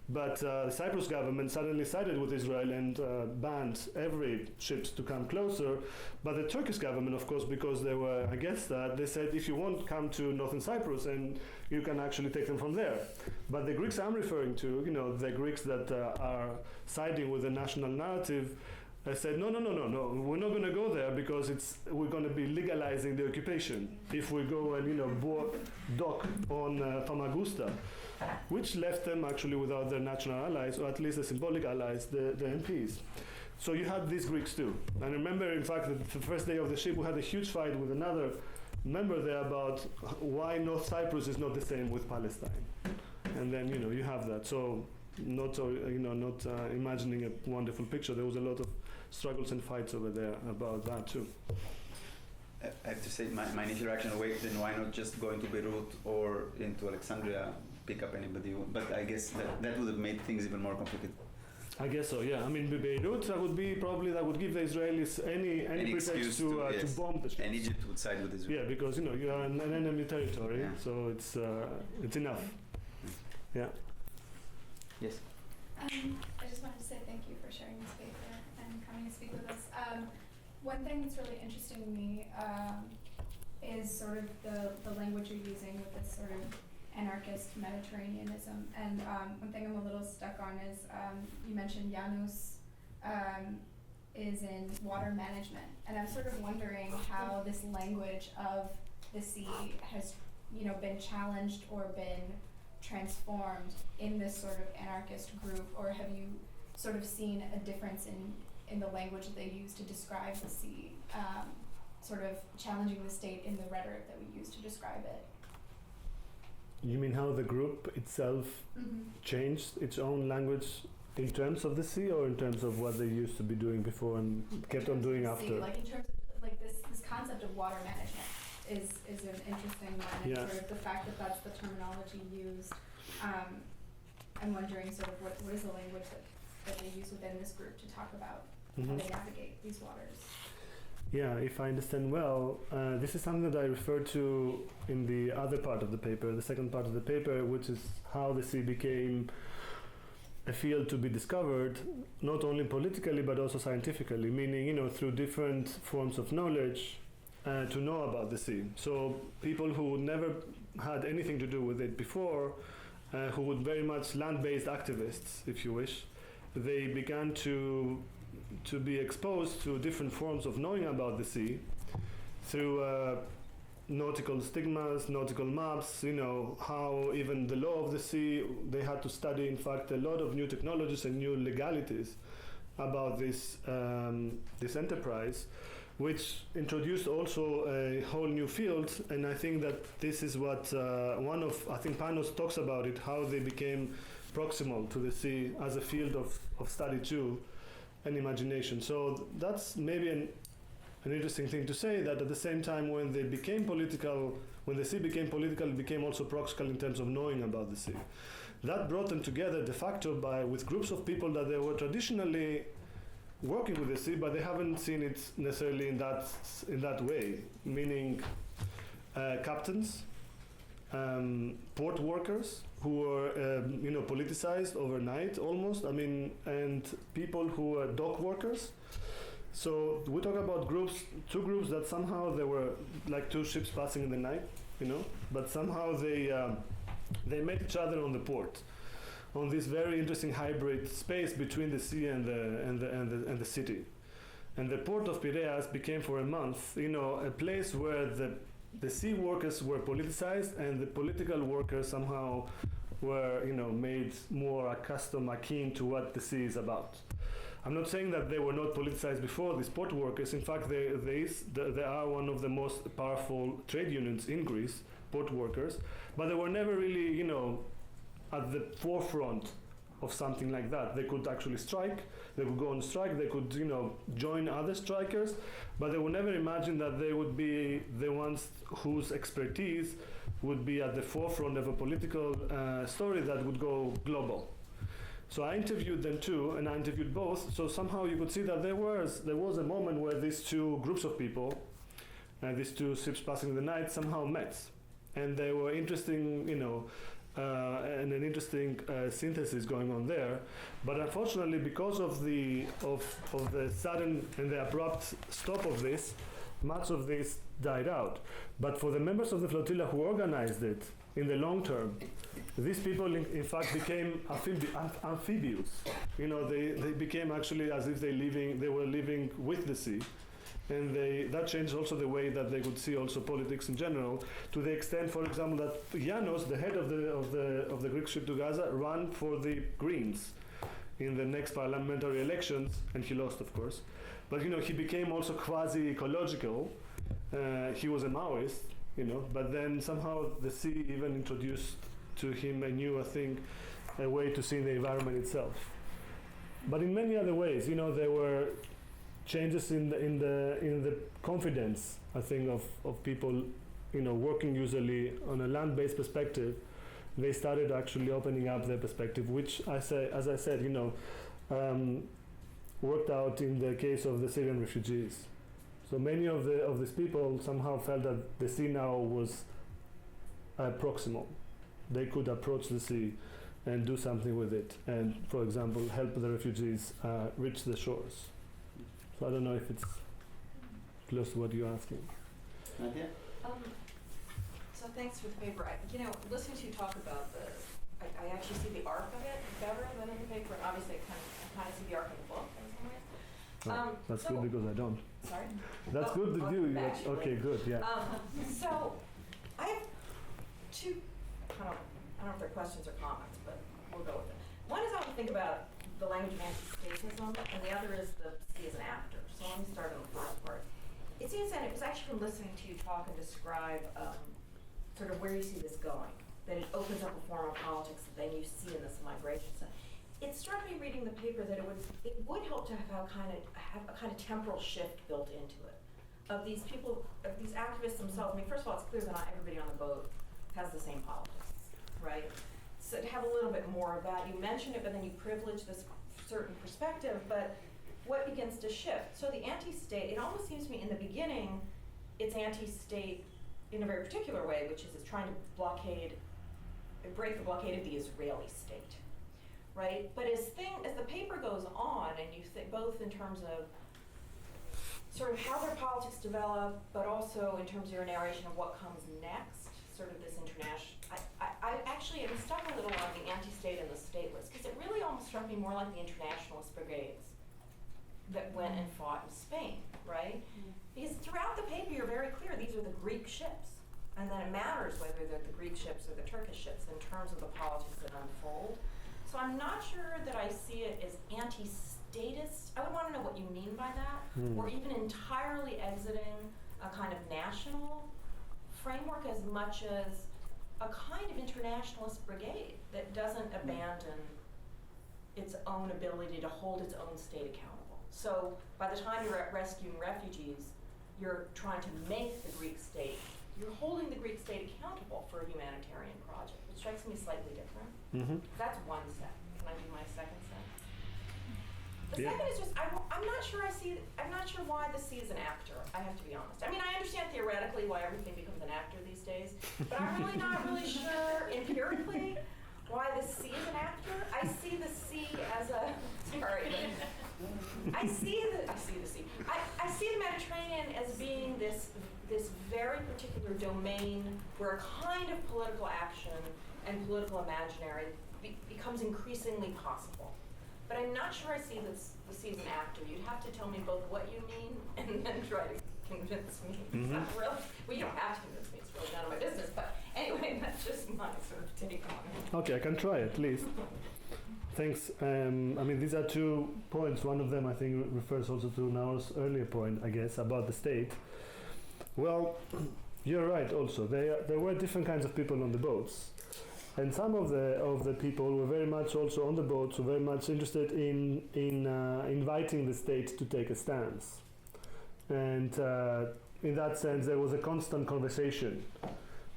But the Cyprus government suddenly sided with Israel and banned every ships to come closer. But the Turkish government, of course, because they were against that, they said, if you want, come to northern Cyprus and you can actually take them from there. But the Greeks I'm referring to, the Greeks that are siding with the national narrative, said, no, we're not going to go there because we're going to be legalizing the occupation if we go and dock on Famagusta, which left them actually without their national allies, or at least the symbolic allies, the MPs. So you had these Greeks too. And remember, in fact, that the first day of the ship, we had a huge fight with another member there about why North Cyprus is not the same with Palestine. And then, you have that. So not imagining a wonderful picture. There was a lot of struggles and fights over there about that too. I have to say, my initial reaction, wait, then why not just go into Beirut or into Alexandria, pick up anybody? But I guess that would have made things even more complicated. I guess so, yeah. I mean, Beirut, that would give the Israelis any pretext to bomb the ships. And Egypt would side with Israel. Yeah, because you are an enemy territory, so it's enough. Yeah. Yes. I just wanted to say thank you for sharing this paper and coming to speak with us. One thing that's really interesting to me is sort of the language you're using with this sort of anarchist Mediterraneanism. And one thing I'm a little stuck on is you mentioned Janus is in water management. And I'm sort of wondering how this language of the sea has been challenged or been transformed in this sort of anarchist group, or have you sort of seen a difference in the language that they use to describe the sea, sort of challenging the state in the rhetoric that we use to describe it? You mean how the group itself changed its own language in terms of the sea, or in terms of what they used to be doing before and kept on doing after? Like in terms of like this concept of water management is an interesting one, and sort of the fact that that's the terminology used. I'm wondering sort of what is the language that they use within this group to talk about how they navigate these waters. Yeah, if I understand well, this is something that I referred to in the other part of the paper, the second part of the paper, which is how the sea became a field to be discovered, not only politically but also scientifically, meaning, you know, through different forms of knowledge to know about the sea. So people who never had anything to do with it before, who were very much land-based activists, if you wish, they began to be exposed to different forms of knowing about the sea through nautical stigmas, nautical maps, you know, how even the law of the sea, they had to study, in fact, a lot of new technologies and new legalities about this, this enterprise, which introduced also a whole new field. And I think that this is what one of, I think Panos talks about it, how they became proximal to the sea as a field of study too, and imagination. So that's maybe an interesting thing to say, that at the same time when they became political, when the sea became political, it became also proximal in terms of knowing about the sea. That brought them together de facto with groups of people that they were traditionally working with the sea, but they haven't seen it necessarily in that way, meaning captains, port workers who were you know, politicized overnight almost, I mean, and people who were dock workers. So we talk about two groups that somehow they were like two ships passing in the night, you know, but somehow they met each other on the port, on this very interesting hybrid space between the sea and the city. And the port of Piraeus became for a month, you know, a place where the sea workers were politicized and the political workers somehow were, you know, made more accustomed, akin to what the sea is about. I'm not saying that they were not politicized before, these port workers. In fact, they are one of the most powerful trade unions in Greece, port workers, but they were never really, you know, at the forefront of something like that. They could actually strike, they could go on strike, they could, you know, join other strikers, but they would never imagine that they would be the ones whose expertise would be at the forefront of a political story that would go global. So I interviewed them too, and I interviewed both, so somehow you could see that there was a moment where these two groups of people, these two ships passing the night, somehow met. And they were interesting, you know, and an interesting synthesis going on there. But unfortunately, because of the sudden and the abrupt stop of this, much of this died out. But for the members of the flotilla who organized it in the long term, these people in fact became amphibious. You know, they became actually as if they were living with the sea. And that changed also the way that they could see also politics in general, to the extent, for example, that Yanos, the head of the Greek ship to Gaza, ran for the Greens in the next parliamentary elections, and he lost, of course. But, you know, he became also quasi-ecological. He was a Maoist, you know, but then somehow the sea even introduced to him a new, I think, a way to see the environment itself. But in many other ways, you know, there were changes in the confidence, I think, of people, you know, working usually on a land-based perspective. They started actually opening up their perspective, which as I said, you know, worked out in the case of the Syrian refugees. So many of these people somehow felt that the sea now was proximal. They could approach the sea and do something with it, and, for example, help the refugees reach the shores. So I don't know if it's close to what you're asking. Nadia? So thanks for the paper. You know, listening to you talk about I actually see the arc of it better than in the paper. And obviously, I kind of see the arc of the book in some ways. That's good because I don't. Sorry? That's good to do. Okay, good, yeah. So I have two I don't know if they're questions or comments, but we'll go with it. One is I want to think about the language of anti-statism, and the other is the sea as an actor. So let me start on the first part. It seems that it was actually from listening to you talk and describe sort of where you see this going, that it opens up a form of politics that then you see in this migration stuff. It struck me reading the paper that it would help to have a kind of temporal shift built into it, of these people, of these activists themselves. I mean, first of all, it's clear that not everybody on the boat has the same politics, right? So to have a little bit more of that, you mentioned it, but then you privilege this certain perspective. But what begins to shift? So the anti-state, it almost seems to me in the beginning, it's anti-state in a very particular way, which is it's trying to break the blockade of the Israeli state, right? But as the paper goes on, and you think both in terms of sort of how their politics develop, but also in terms of your narration of what comes next, sort of this international, I actually am stuck a little on the anti-state and the stateless, because it really almost struck me more like the internationalist brigades that went and fought in Spain, right? Because throughout the paper, you're very clear, these are the Greek ships. And then it matters whether they're the Greek ships or the Turkish ships in terms of the politics that unfold. So I'm not sure that I see it as anti-statist. I would want to know what you mean by that, or even entirely exiting a kind of national framework as much as a kind of internationalist brigade that doesn't abandon its own ability to hold its own state accountable. So by the time you're at rescuing refugees, you're trying to make the Greek state, you're holding the Greek state accountable for a humanitarian project, which strikes me slightly different. That's one set. Can I do my second set? The second is just, I'm not sure why the sea is an actor, I have to be honest. I mean, I understand theoretically why everything becomes an actor these days, but I'm really not really sure empirically why the sea is an actor. I see the sea as a, sorry, I see the sea. I see the Mediterranean as being this very particular domain where a kind of political action and political imaginary becomes increasingly possible. But I'm not sure I see the sea as an actor. You'd have to tell me both what you mean and then try to convince me. It's not really, well, you don't have to convince me. It's really none of my business. But anyway, that's just my sort of take on it. Okay, I can try at least. Thanks. I mean, these are 2 points. One of them, I think, refers also to Naor's earlier point, I guess, about the state. Well, you're right also. There were different kinds of people on the boats. And some of the people were very much also on the boats, were very much interested in inviting the state to take a stance. And in that sense, there was a constant conversation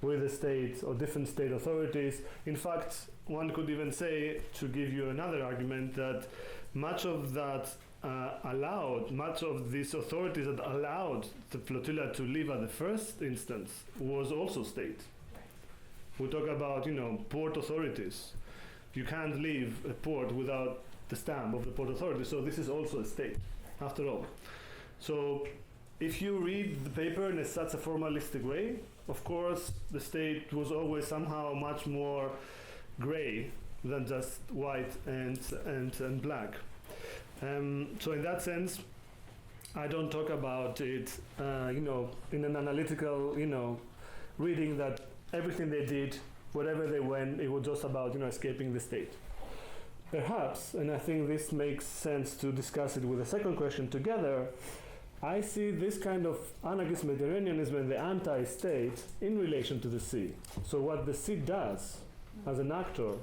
with the state or different state authorities. In fact, one could even say, to give you another argument, that much of these authorities that allowed the flotilla to leave at the first instance was also state. We talk about, port authorities. You can't leave a port without the stamp of the port authority, so this is also a state, after all. So if you read the paper in such a formalistic way, of course, the state was always somehow much more gray than just white and black. So in that sense, I don't talk about it, in an analytical, reading that everything they did, wherever they went, it was just about, escaping the state. Perhaps, and I think this makes sense to discuss it with the second question together, I see this kind of anarchist Mediterraneanism and the anti-state in relation to the sea. So what the sea does as an actor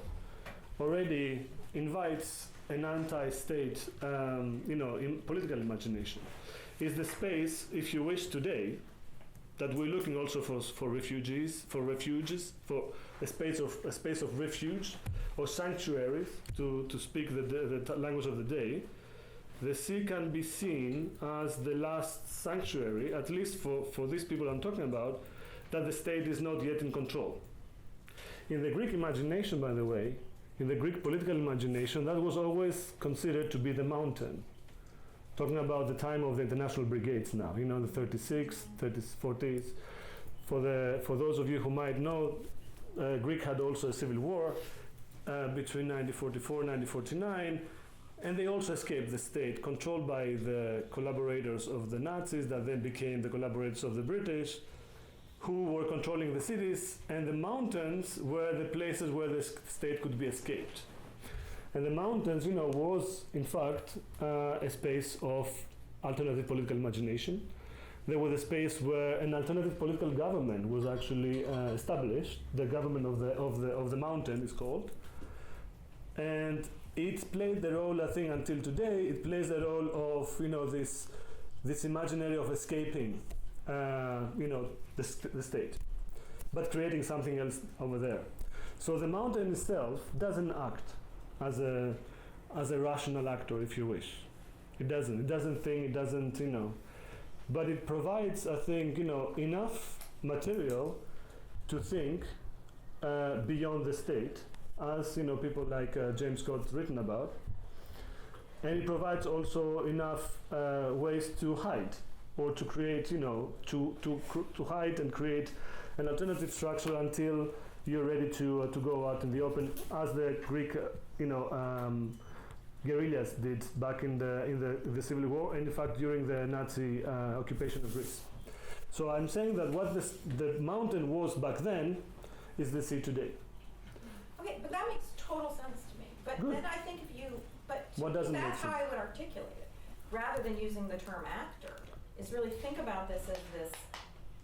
already invites an anti-state, in political imagination. Is the space, if you wish, today, that we're looking also for refugees, for a space of refuge or sanctuaries, to speak the language of the day. The sea can be seen as the last sanctuary, at least for these people I'm talking about, that the state is not yet in control. In the Greek imagination, by the way, in the Greek political imagination, that was always considered to be the mountain. Talking about the time of the international brigades now, the 36s, 30s, 40s. For those of you who might know, Greek had also a civil war between 1944 and 1949, and they also escaped the state, controlled by the collaborators of the Nazis that then became the collaborators of the British, who were controlling the cities, and the mountains were the places where the state could be escaped. And the mountains, was in fact a space of alternative political imagination. There was a space where an alternative political government was actually established. The government of the mountain is called, and it played the role, I think, until today. It plays the role of this imaginary of escaping, the state, but creating something else over there. So the mountain itself doesn't act as a rational actor, if you wish. It doesn't think, it doesn't, but it provides, I think, enough material to think beyond the state, as people like James Scott written about, and it provides also enough ways to hide or to create, to hide and create an alternative structure until you're ready to go out in the open, as the Greek, guerrillas did back in the Civil War, and in fact during the Nazi occupation of Greece. So I'm saying that what the mountain was back then is the sea today. Okay, but that makes total sense to me. But Good. then I think What doesn't make that's how sense? I would articulate it, rather than using the term actor, is really think about this as this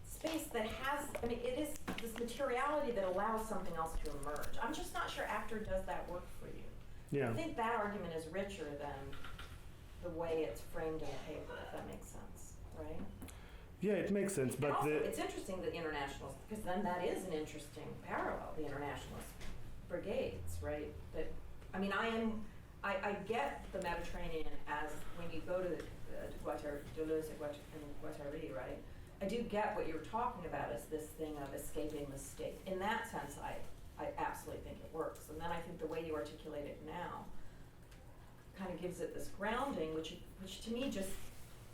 space that has, it is this materiality that allows something else to emerge. I'm just not sure actor does that work for you. Yeah. I think that argument is richer than the way it's framed in the paper, if that makes sense, right? Yeah, it makes sense, And but also, it's interesting that the internationals, because then that is an interesting parallel, the internationalist brigades, right? That, I get the Mediterranean as when you go to Toulouse and Guattari, right? I do get what you're talking about as this thing of escaping the state. In that sense, I absolutely think it works. And then I think the way you articulate it now kind of gives it this grounding, which to me just,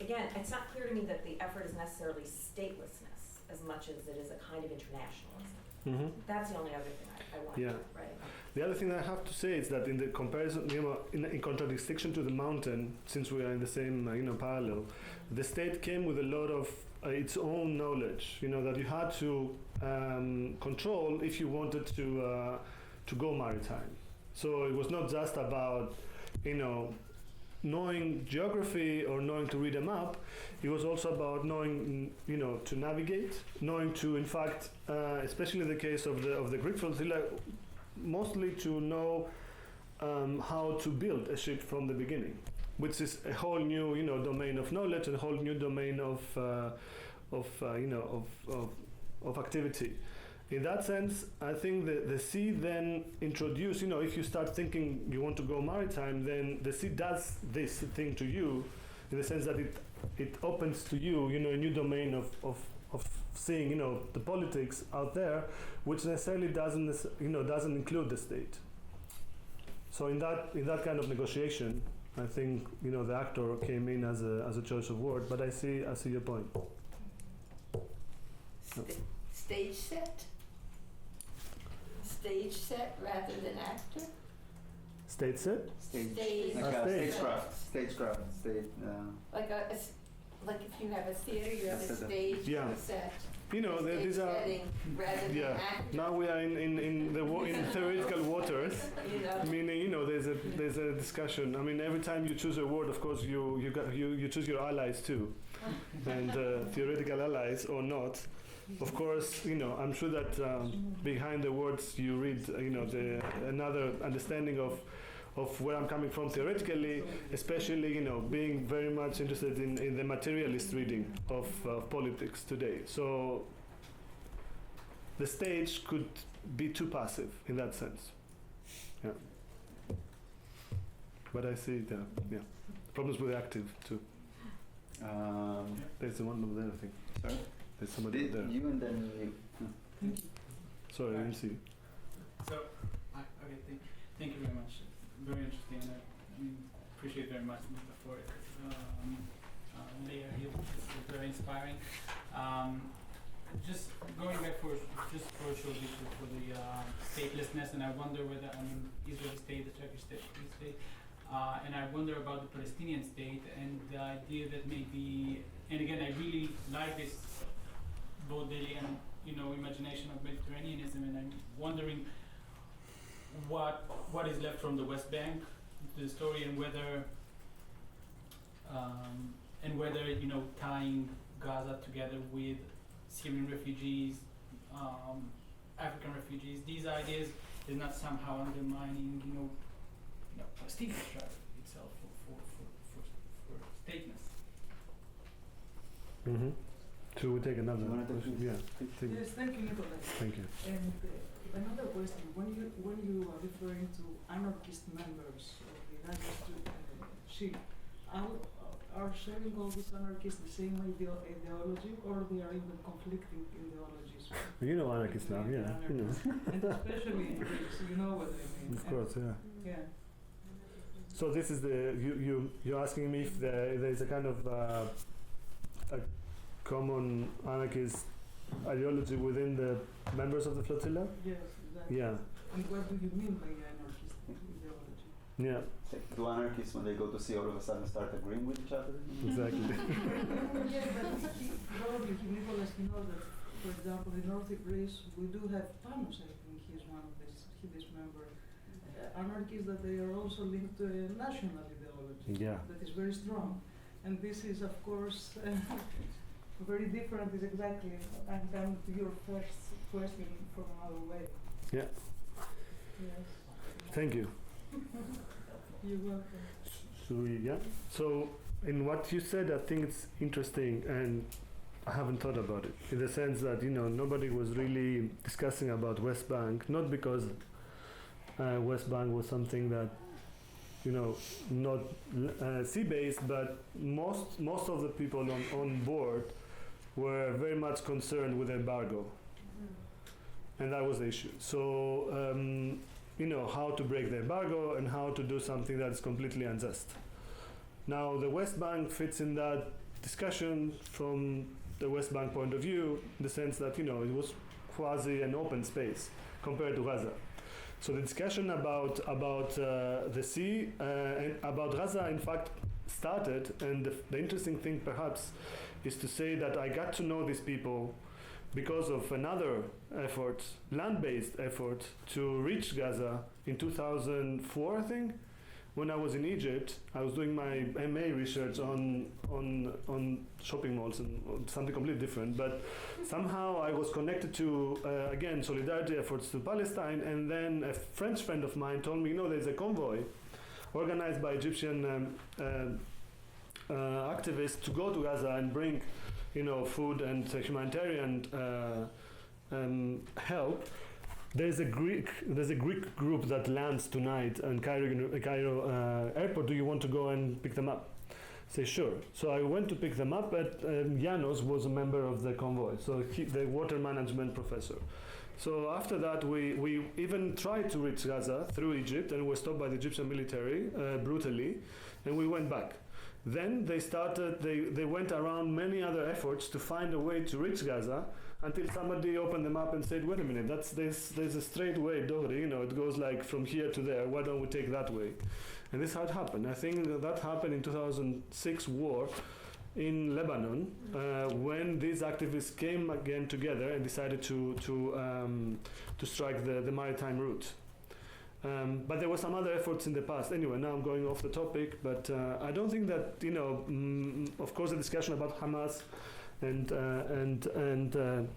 again, it's not clear to me that the effort is necessarily statelessness as much as it is a kind of internationalism. Mhm. That's the only other thing I want Yeah. to, right? The other thing I have to say is that in the comparison, in contradiction to the mountain, since we are in the same, parallel, the state came with a lot of its own knowledge, that you had to control if you wanted to go maritime. So it was not just about, knowing geography or knowing to read a map. It was also about knowing, to navigate, knowing to, in fact, especially in the case of the Greek flotilla, mostly to know how to build a ship from the beginning, which is a whole new, domain of knowledge and a whole new domain of activity. In that sense, I think the sea then introduced, if you start thinking you want to go maritime, then the sea does this thing to you, in the sense that it opens to you, a new domain of seeing, the politics out there, which necessarily doesn't include the state. So in that kind of negotiation, I think, the actor came in as a choice of word, but I see your point. Stage set? Stage set rather than actor? State set? Stage. Stagecraft. Like if you have a theater, you have a stage Yeah. set. These are. Setting rather than Yeah. actor. Now we are in theoretical waters. Meaning, there's a discussion. Every time you choose a word, of course, you choose your allies too, and theoretical allies or not. Of course, I'm sure that behind the words you read, another understanding of where I'm coming from theoretically, especially, being very much interested in the materialist reading of politics today. So the stage could be too passive in that sense. Yeah. But I see problems with active too. There's the one over there, I think. Sorry? There's somebody over there. You and then you. Sorry, I didn't see you. So, thank you very much. Very interesting, and I appreciate very much for it. Leah Hill, it's very inspiring. Just going back for a short bit for the statelessness, and I wonder whether Israeli state, the Turkish state, and I wonder about the Palestinian state and the idea that maybe, and again, I really like this Baudelaire and imagination of Mediterraneanism, and I'm wondering what is left from the West Bank, the story, and whether tying Gaza together with Syrian refugees, African refugees, these ideas is not somehow undermining Palestinian struggle itself for stateness. Mm-hmm. Should we take another? You wanna take question? this? Yeah. Take Yes, thank you, Nikolai. Thank you. And another question: when you are referring to anarchist members of the United Shield, are sharing all these anarchists the same ideology, or they are even conflicting ideologies? You know anarchists now, yeah. You know. And especially in Greece, you know what I mean. Of course, yeah. Yeah. So this is you're asking me if there is a kind of a common anarchist ideology within the members of the flotilla? Yes, exactly. Yeah. And what do you mean by anarchist ideology? Yeah, Do anarchists, when they go to sea, all of a sudden start agreeing with each other? exactly. Yes, but probably Nicholas, you know that, for example, in North Greece, we do have Panos, I think he's one of this member. Anarchists that they are also linked to a national ideology Yeah. that is very strong. And this is, of course, very different. Is exactly, I'm coming to your first question from another way. Yeah. Yes. Thank you. You're welcome. So yeah. So in what you said, I think it's interesting, and I haven't thought about it in the sense that nobody was really discussing about West Bank, not because West Bank was something that not sea-based, but most of the people on board were very much concerned with the embargo, and that was the issue. So how to break the embargo and how to do something that is completely unjust. Now the West Bank fits in that discussion from the West Bank point of view, in the sense that it was quasi an open space compared to Gaza. So the discussion about the sea and about Gaza, in fact, started, and the interesting thing perhaps is to say that I got to know these people because of another effort, land-based effort, to reach Gaza in 2004, I think. When I was in Egypt, I was doing my MA research on shopping malls and something completely different. But somehow I was connected to, again, solidarity efforts to Palestine. And then a French friend of mine told me, there's a convoy organized by Egyptian activists to go to Gaza and bring, food and humanitarian help. There's a Greek group that lands tonight in Cairo airport. Do you want to go and pick them up? Say sure. So I went to pick them up, but Janos was a member of the convoy, so the water management professor. So after that, we even tried to reach Gaza through Egypt, and were stopped by the Egyptian military brutally, and we went back. Then they went around many other efforts to find a way to reach Gaza, until somebody opened them up and said, wait a minute, there's a straight way, Dohri, it goes like from here to there, why don't we take that way? And this had happened. I think that happened in 2006 war in Lebanon, when these activists came again together and decided to strike the maritime route. But there were some other efforts in the past. Anyway, now I'm going off the topic, but I don't think that, of course, the discussion about Hamas and the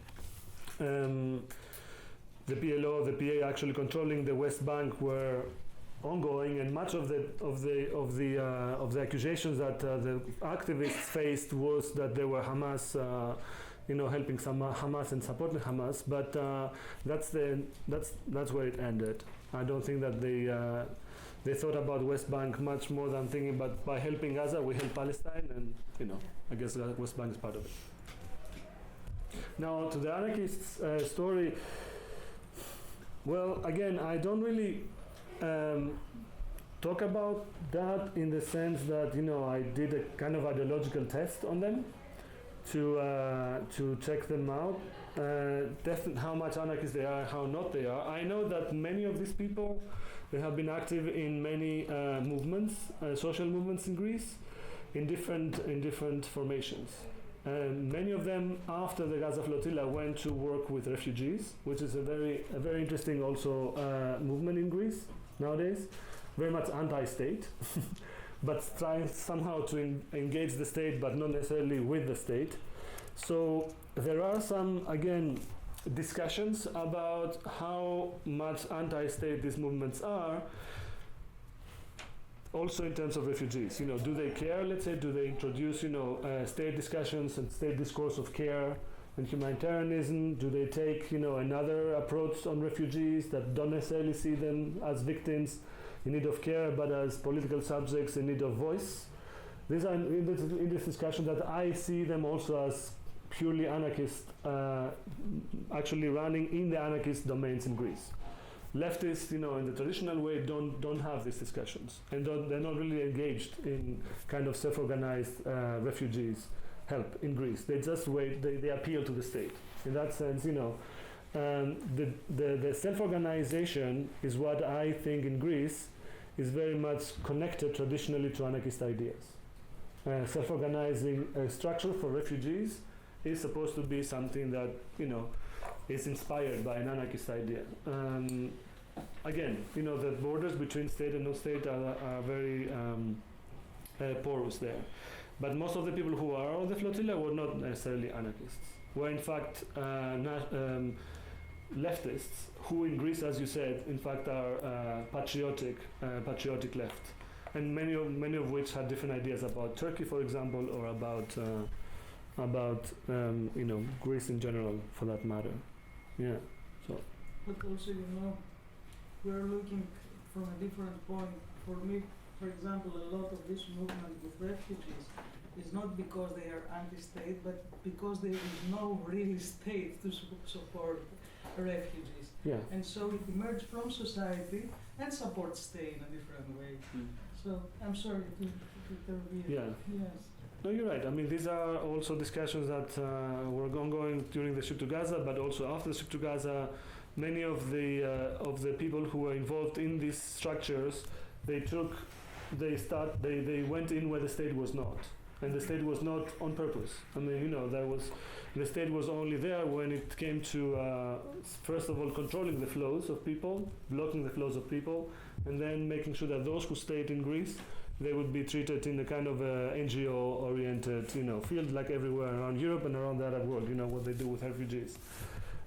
PLO, the PA actually controlling the West Bank were ongoing, and much of the accusations that the activists faced was that they were Hamas, helping some Hamas and supporting Hamas. But that's where it ended. I don't think that they thought about West Bank much more than thinking about by helping Gaza we help Palestine, and I guess the West Bank is part of it. Now to the anarchists' story. Well, again, I don't really talk about that in the sense that I did a kind of ideological test on them to check them out, how much anarchists they are, how not they are. I know that many of these people, they have been active in many movements, social movements in Greece, in different formations. Many of them, after the Gaza flotilla, went to work with refugees, which is a very interesting also movement in Greece nowadays. Very much anti-state, but trying somehow to engage the state, but not necessarily with the state. So there are some, again, discussions about how much anti-state these movements are. Also in terms of refugees, do they care? Let's say, do they introduce, state discussions and state discourse of care and humanitarianism? Do they take, another approach on refugees that don't necessarily see them as victims in need of care, but as political subjects in need of voice? these are in this discussion that I see them also as purely anarchist, actually running in the anarchist domains in Greece. Leftists, in the traditional way, don't have these discussions, and they're not really engaged in kind of self-organized refugees help in Greece. They just wait. They appeal to the state. In that sense, the self-organization is what I think in Greece is very much connected traditionally to anarchist ideas. Self-organizing structure for refugees is supposed to be something that is inspired by an anarchist idea. Again, the borders between state and non-state are very porous there. But most of the people who are on the flotilla were not necessarily anarchists. Were in fact leftists, who in Greece, as you said, in fact are patriotic left, and many of which had different ideas about Turkey, for example, or about Greece in general, for that matter. Yeah. So. But also, we're looking from a different point. For me, for example, a lot of this movement with refugees is not because they are anti-state, but because there is no real state to support refugees. Yeah. And so it emerged from society and supports state in a different way. So I'm sorry to intervene. Yeah. Yes. No, you're right. I mean, these are also discussions that were ongoing during the trip to Gaza, but also after the trip to Gaza. Many of the people who were involved in these structures, they went in where the state was not, and the state was not on purpose. I mean, the state was only there when it came to first of all controlling the flows of people, blocking the flows of people, and then making sure that those who stayed in Greece, they would be treated in a kind of NGO-oriented, field like everywhere around Europe and around the Arab world. What they do with refugees.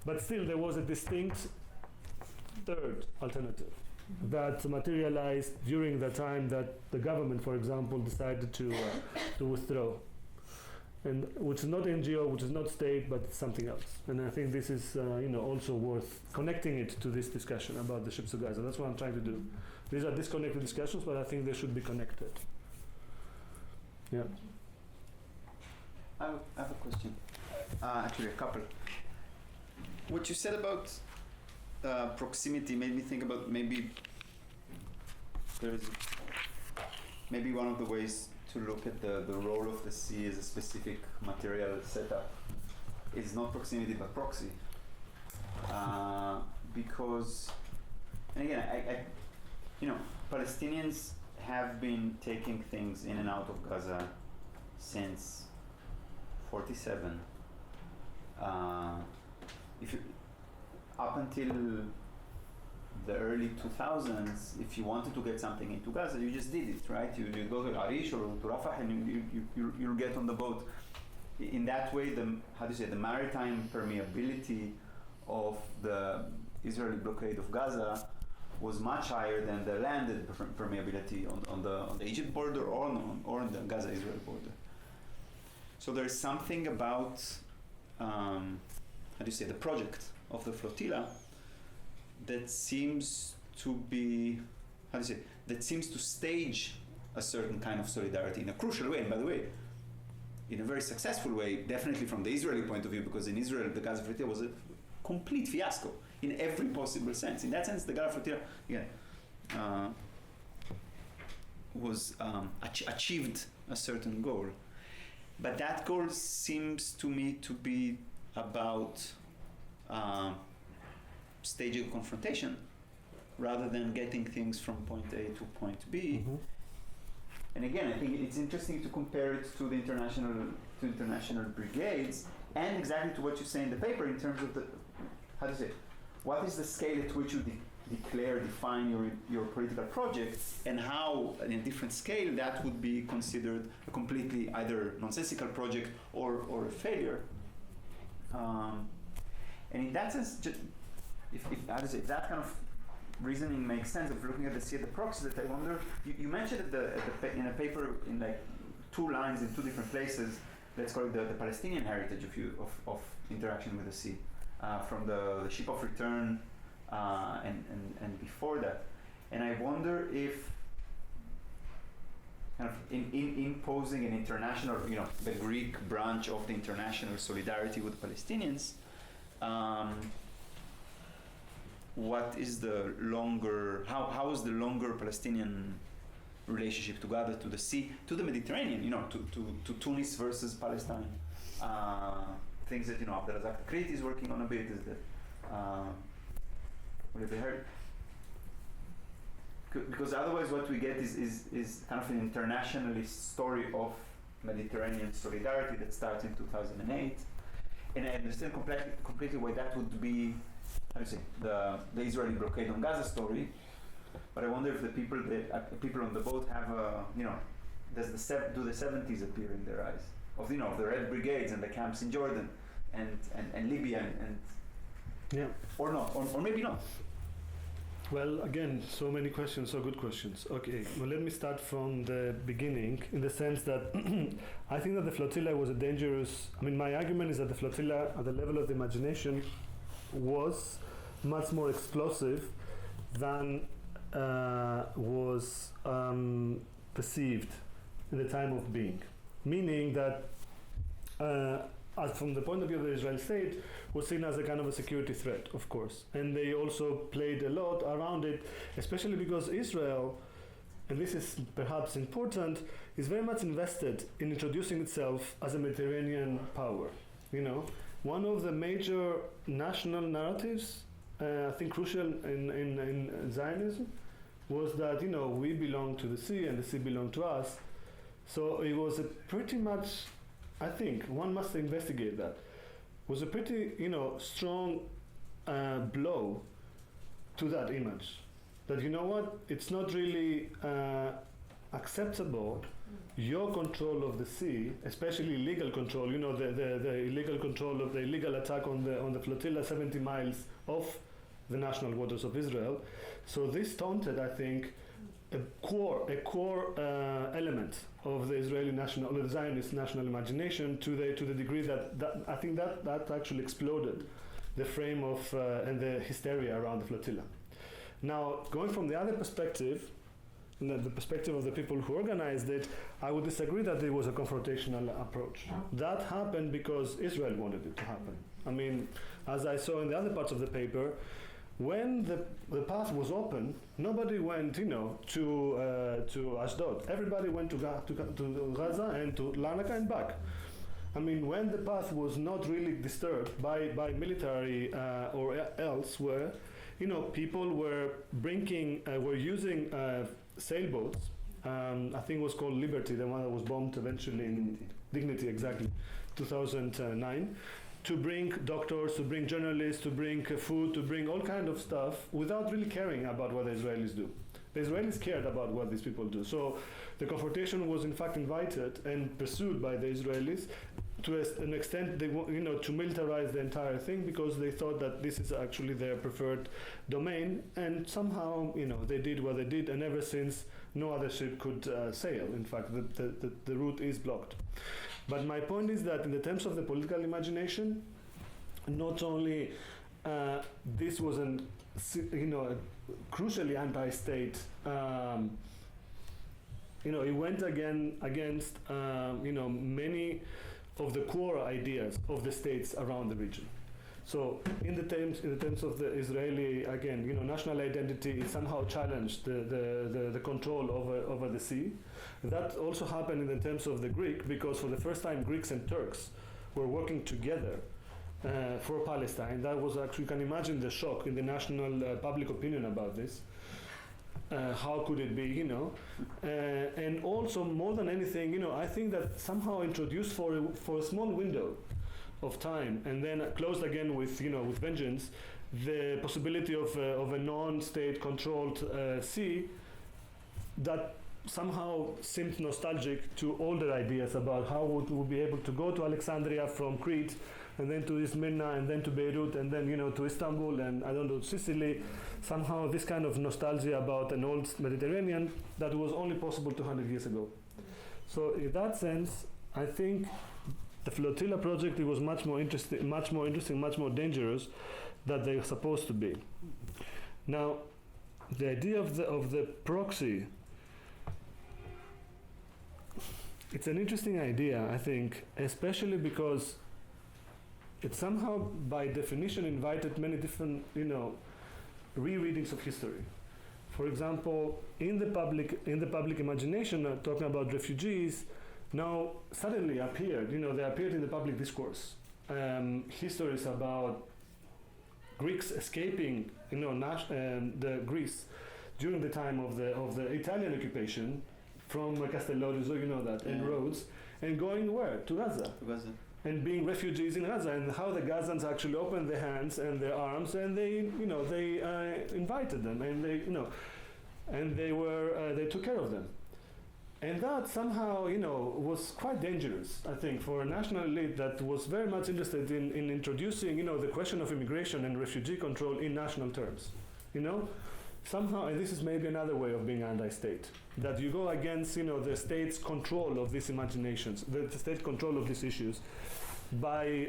But still, there was a distinct third alternative that materialized during the time that the government, for example, decided to withdraw, and which is not NGO, which is not state, but something else. And I think this is, also worth connecting it to this discussion about the ships to Gaza. That's what I'm trying to do. These are disconnected discussions, but I think they should be connected. Yeah. I have a question. Actually, a couple. What you said about proximity made me think about maybe one of the ways to look at the role of the sea as a specific material setup is not proximity but proxy. Because, and again, Palestinians have been taking things in and out of Gaza since 47. Up until the early 2000s, if you wanted to get something into Gaza, you just did it, right? You go to Arish or to Rafah and you'll get on the boat. In that way, the maritime permeability of the Israeli blockade of Gaza was much higher than the landed permeability on the Egypt border or on the Gaza-Israel border. So there's something about the project of the flotilla that seems to be, that seems to stage a certain kind of solidarity in a crucial way, and by the way, in a very successful way, definitely from the Israeli point of view, because in Israel the Gaza flotilla was a complete fiasco in every possible sense. In that sense, the Gaza flotilla, was achieved a certain goal. But that goal seems to me to be about staging confrontation rather than getting things from point A to point B. Mm-hmm. And again, I think it's interesting to compare it to the international brigades and exactly to what you say in the paper in terms of what is the scale at which you define your political project, and how in a different scale that would be considered a completely either nonsensical project or a failure. And in that sense, if that kind of reasoning makes sense of looking at the sea at the proxy, that I wonder, you mentioned in a paper in like 2 lines in 2 different places, let's call it the Palestinian heritage of interaction with the sea, from the ship of return and before that. And I wonder if kind of imposing an international, the Greek branch of the international solidarity with Palestinians. What is the longer? How is the longer Palestinian relationship to Gaza, to the sea, to the Mediterranean? To Tunis versus Palestine. Things that Abdelrazak Takriti is working on a bit. Is that what have you heard? Because otherwise, what we get is kind of an internationalist story of Mediterranean solidarity that starts in 2008, and I understand completely why that would be, how do you say, the Israeli blockade on Gaza story. But I wonder if the people on the boat have do the 70s appear in their eyes of the Red Brigades and the camps in Jordan and Libya and yeah, or not, or maybe not. Well, again, so many questions, so good questions. Okay, well, let me start from the beginning, in the sense that I think that the flotilla was a dangerous. My argument is that the flotilla, at the level of the imagination, was much more explosive than was perceived in the time of being. Meaning that, as from the point of view of the Israeli state, was seen as a kind of a security threat, of course. And they also played a lot around it, especially because Israel, and this is perhaps important, is very much invested in introducing itself as a Mediterranean power. One of the major national narratives, I think crucial in Zionism, was that we belong to the sea and the sea belonged to us. So it was a pretty much, I think one must investigate that, was a pretty strong blow to that image. That it's not really acceptable, your control of the sea, especially illegal control, the illegal control of the illegal attack on the flotilla 70 miles off the national waters of Israel. So this taunted, I think, a core element of the Israeli national, or the Zionist national imagination to the degree that I think that actually exploded the frame of and the hysteria around the flotilla. Now, going from the other perspective, the perspective of the people who organized it, I would disagree that it was a confrontational approach. That happened because Israel wanted it to happen. As I saw in the other parts of the paper, when the path was open, nobody went, to Ashdod. Everybody went to Gaza and to Larnaca and back. When the path was not really disturbed by military or elsewhere, people were using sailboats. I think it was called Liberty, the one that was bombed eventually in Dignity, exactly, 2009. To bring doctors, to bring journalists, to bring food, to bring all kind of stuff without really caring about what the Israelis do. The Israelis cared about what these people do. So the confrontation was in fact invited and pursued by the Israelis to an extent they to militarize the entire thing, because they thought that this is actually their preferred domain, and somehow they did what they did, and ever since no other ship could sail. In fact, the route is blocked. But my point is that in the terms of the political imagination, not only this was a crucially anti-state, it went against many of the core ideas of the states around the region. So in the terms of the Israeli, again, national identity, it somehow challenged the control over the sea. That also happened in the terms of the Greek, because for the first time Greeks and Turks were working together for Palestine. That was actually, you can imagine the shock in the national public opinion about this. How could it be, and also more than anything, I think that somehow introduced for a small window of time, and then closed again with vengeance, the possibility of a non-state controlled sea that somehow seemed nostalgic to older ideas about how would we be able to go to Alexandria from Crete, and then to Smyrna, and then to Beirut, and then to Istanbul, and Sicily. Somehow this kind of nostalgia about an old Mediterranean that was only possible 200 years ago. So in that sense, I think the flotilla project, it was much more interesting, much more dangerous than they were supposed to be. Now, the idea of the proxy, it's an interesting idea, I think, especially because it somehow, by definition, invited many different, rereadings of history. For example, in the public imagination, talking about refugees, now suddenly appeared. They appeared in the public discourse. Histories about Greeks escaping, the Greece during the time of the Italian occupation from Castellorizo, and Rhodes, and going where? To Gaza. And being refugees in Gaza, and how the Gazans actually opened their hands and their arms, and they invited them, and they took care of them. And that somehow, was quite dangerous, I think, for a national elite that was very much interested in introducing, the question of immigration and refugee control in national terms. Somehow, and this is maybe another way of being anti-state, that you go against, the state's control of these imaginations, the state control of these issues, by,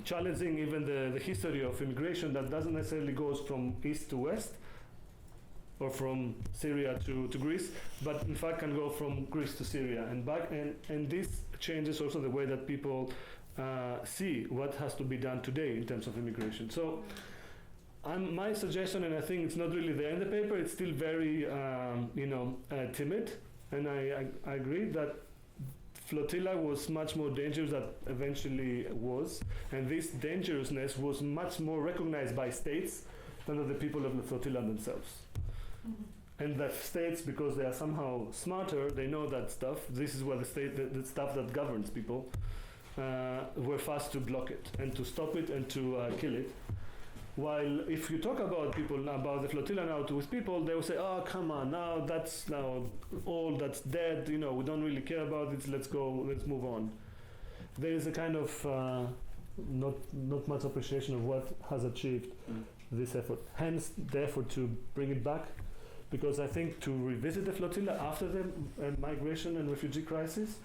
challenging even the history of immigration that doesn't necessarily goes from east to west, or from Syria to Greece, but in fact can go from Greece to Syria and back, and this changes also the way that people see what has to be done today in terms of immigration. So my suggestion, and I think it's not really there in the paper, it's still very timid, and I agree that flotilla was much more dangerous than eventually was, and this dangerousness was much more recognized by states than of the people of the flotilla themselves. And that states, because they are somehow smarter, they know that stuff. This is where the stuff that governs people, were fast to block it and to stop it and to kill it. While if you talk about the flotilla now with people, they will say, "Oh, come on, that's all that's dead. We don't really care about it. Let's move on." There is a kind of not much appreciation of what has achieved this effort. Hence, the effort to bring it back. Because I think to revisit the flotilla after the migration and refugee crisis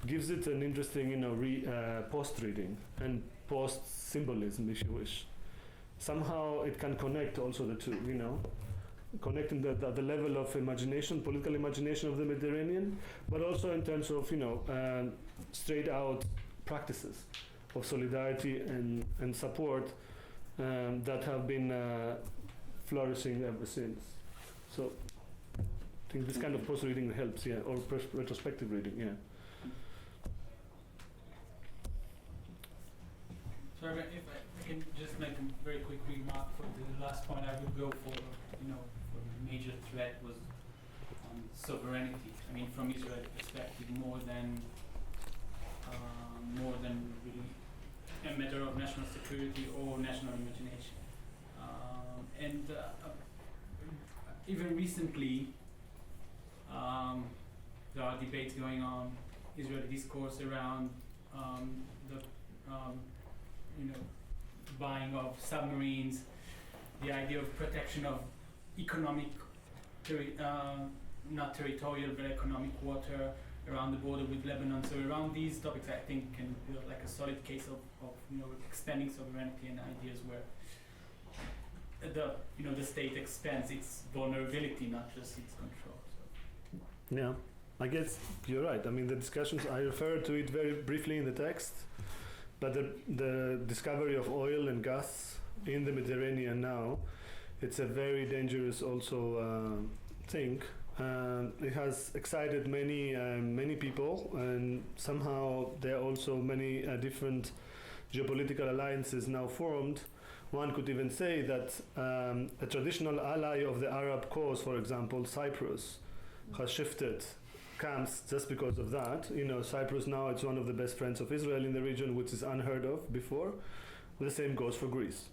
gives it an interesting, post-reading and post-symbolism, if you wish. Somehow it can connect also the two, connecting the level of imagination, political imagination of the Mediterranean, but also in terms of, straight-out practices of solidarity and support that have been flourishing ever since. So I think this kind of post-reading helps, or retrospective reading, So if I can just make a very quick remark for the last point, I would go for the major threat was sovereignty. I mean, from Israel's perspective, more than really a matter of national security or national imagination. And even recently, there are debates going on, Israeli discourse around the buying of submarines, the idea of protection of economic, not territorial but economic water around the border with Lebanon. So around these topics, I think can build like a solid case of expanding sovereignty and ideas where the state expands its vulnerability, not just its control. So. Yeah, I guess you're right. I mean, the discussions, I referred to it very briefly in the text, but the discovery of oil and gas in the Mediterranean now, it's a very dangerous also thing. It has excited many people, and somehow there are also many different geopolitical alliances now formed. One could even say that a traditional ally of the Arab cause, for example, Cyprus, has shifted camps just because of that. Cyprus now, it's one of the best friends of Israel in the region, which is unheard of before. The same goes for Greece.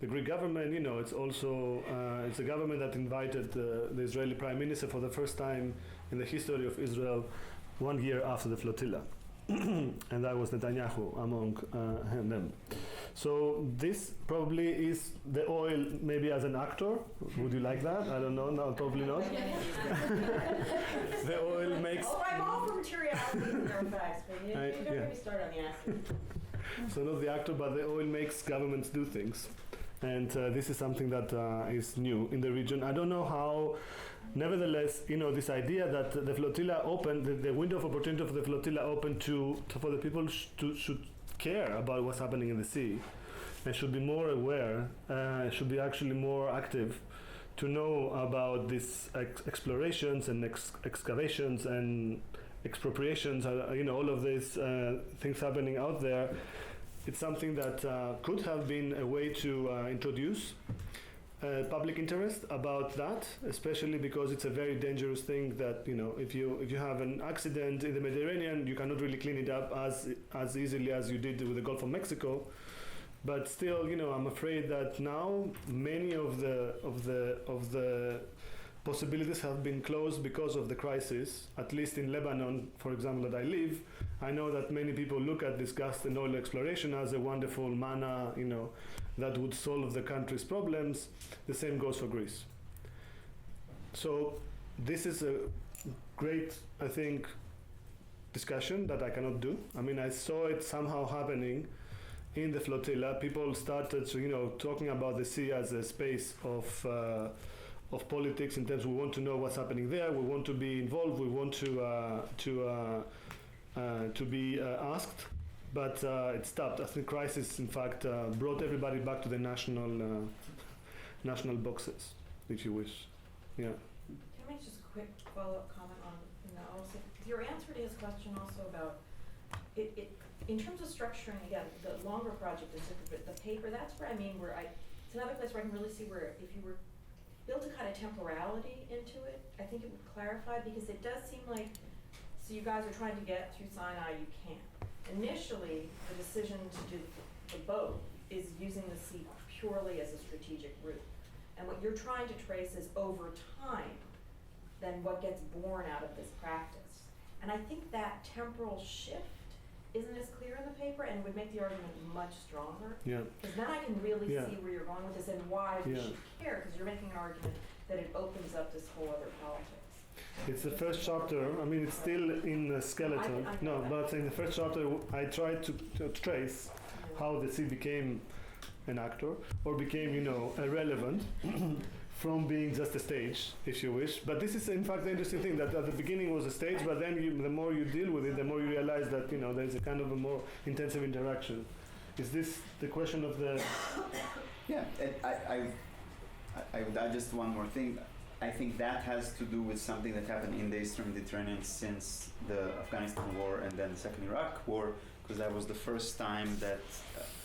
The Greek government, it's also it's a government that invited the Israeli Prime Minister for the first time in the history of Israel 1 year after the flotilla. And that was Netanyahu among them. So this probably is the oil maybe as an actor. Would you like that? I don't know. No, probably not. The oil makes... Oh, I'm all for materiality and their effects, but you don't get me started on the acid. So not the actor, but the oil makes governments do things. And this is something that is new in the region. I don't know how, nevertheless, this idea that the flotilla opened, the window of opportunity for the flotilla opened for the people should care about what's happening in the sea and should be more aware, should be actually more active to know about these explorations and excavations and expropriations, all of these things happening out there. It's something that could have been a way to introduce public interest about that, especially because it's a very dangerous thing that, if you have an accident in the Mediterranean, you cannot really clean it up as easily as you did with the Gulf of Mexico. But still, I'm afraid that now many of the possibilities have been closed because of the crisis. At least in Lebanon, for example, that I live, I know that many people look at this gas and oil exploration as a wonderful manna, that would solve the country's problems. The same goes for Greece. So this is a great, I think, discussion that I cannot do. I mean, I saw it somehow happening in the flotilla. People started, talking about the sea as a space of politics, in terms we want to know what's happening there, we want to be involved, we want to be asked, but it stopped. I think crisis, in fact, brought everybody back to the national boxes, if you wish. Yeah. Can I make just a quick follow-up comment on, also, your answer to his question also about it in terms of structuring, again, the longer project is different, but the paper, that's where it's another place where I can really see where if you were built a kind of temporality into it, I think it would clarify, because it does seem like, so you guys are trying to get through Sinai, you can't. Initially, the decision to do the boat is using the sea purely as a strategic route. And what you're trying to trace is over time, then what gets born out of this practice. And I think that temporal shift isn't as clear in the paper and would make the argument much stronger. Yeah. Because then I can really Yeah. see where you're going with this and why we Yeah. should care, because you're making an argument that it opens up this whole other politics. It's the first chapter. I mean, it's still in the skeleton. I No, know but in the first chapter, I tried to trace how the sea became an actor, or became, irrelevant from being just a stage, if you wish. But this is, in fact, the interesting thing, that at the beginning was a stage, but then the more you deal with it, the more you realize that, there's a kind of a more intensive interaction. Is this the question of the... Yeah, I would add just one more thing. I think that has to do with something that happened in the Eastern Mediterranean since the Afghanistan war and then the second Iraq war, because that was the first time that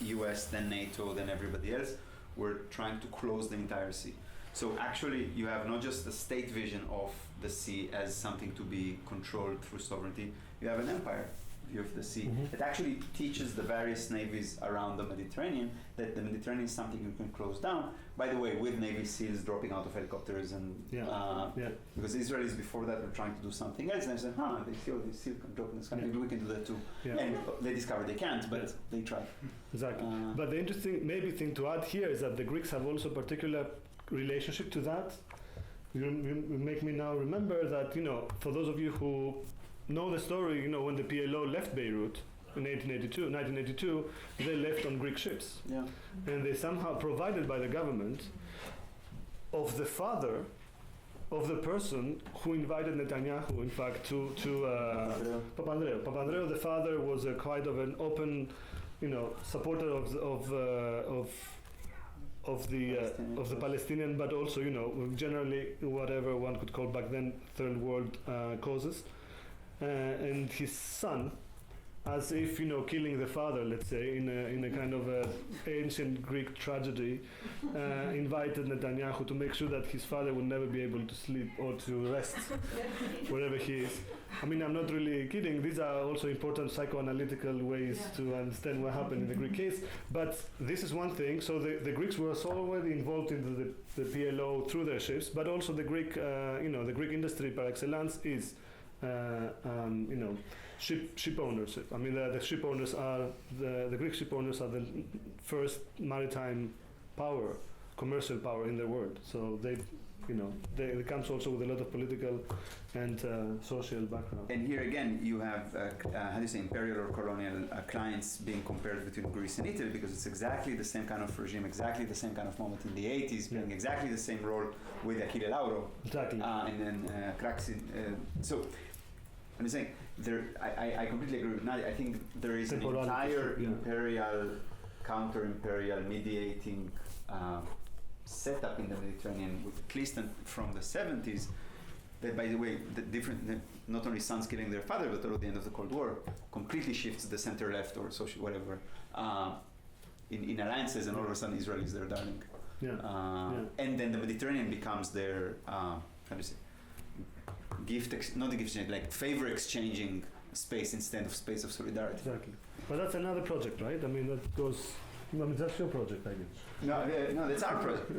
US, then NATO, then everybody else were trying to close the entire sea. So actually you have not just a state vision of the sea as something to be controlled through sovereignty, you have an empire view of the sea. Mhm. It actually teaches the various navies around the Mediterranean that the Mediterranean is something you can close down. By the way, with Navy SEALs dropping out of helicopters and because the Israelis before that were trying to do something else, and they said, they see all these SEALs can drop in the sky, maybe we can do that too. Yeah. And they discovered they can't, but they tried. Exactly. But the interesting thing to add here is that the Greeks have also particular relationship to that. You make me now remember that, for those of you who know the story, when the PLO left Beirut in 1982, they left on Greek ships. Yeah. And they somehow provided by the government of the father of the person who invited Netanyahu, in fact, to Papandreou. Papandreou, the father, was a quite of an open, supporter of the Palestinian, but also, generally whatever one could call back then third world causes. And his son, as if, killing the father, let's say, in a kind of ancient Greek tragedy, invited Netanyahu to make sure that his father would never be able to sleep or to rest wherever he is. I mean, I'm not really kidding. These are also important psychoanalytical ways to understand what happened in the Greek case. But this is one thing. So the Greeks were already involved in the PLO through their ships, but also the Greek, the Greek industry par excellence is, ship ownership. I mean, the ship owners are the Greek ship owners are the first maritime power commercial power in their world. So they comes also with a lot of political and social background. And here again, you have, how do you say, imperial or colonial clients being compared between Greece and Italy, because it's exactly the same kind of regime, exactly the same kind of moment in the 80s, playing exactly the same role with Achille Lauro. Exactly. And then Craxi. So I'm saying, I completely agree with Nadia. I think there is an entire imperial, counter-imperial, mediating setup in the Mediterranean, at least from the 70s, that, by the way, not only sons killing their father, but at the end of the Cold War, completely shifts the center-left or social whatever in alliances, and all of a sudden Israel is their darling. And then the Mediterranean becomes their, how do you say, favor exchanging space instead of space of solidarity. Exactly. But that's another project, right? I mean, that's your project, I guess. No, that's our project.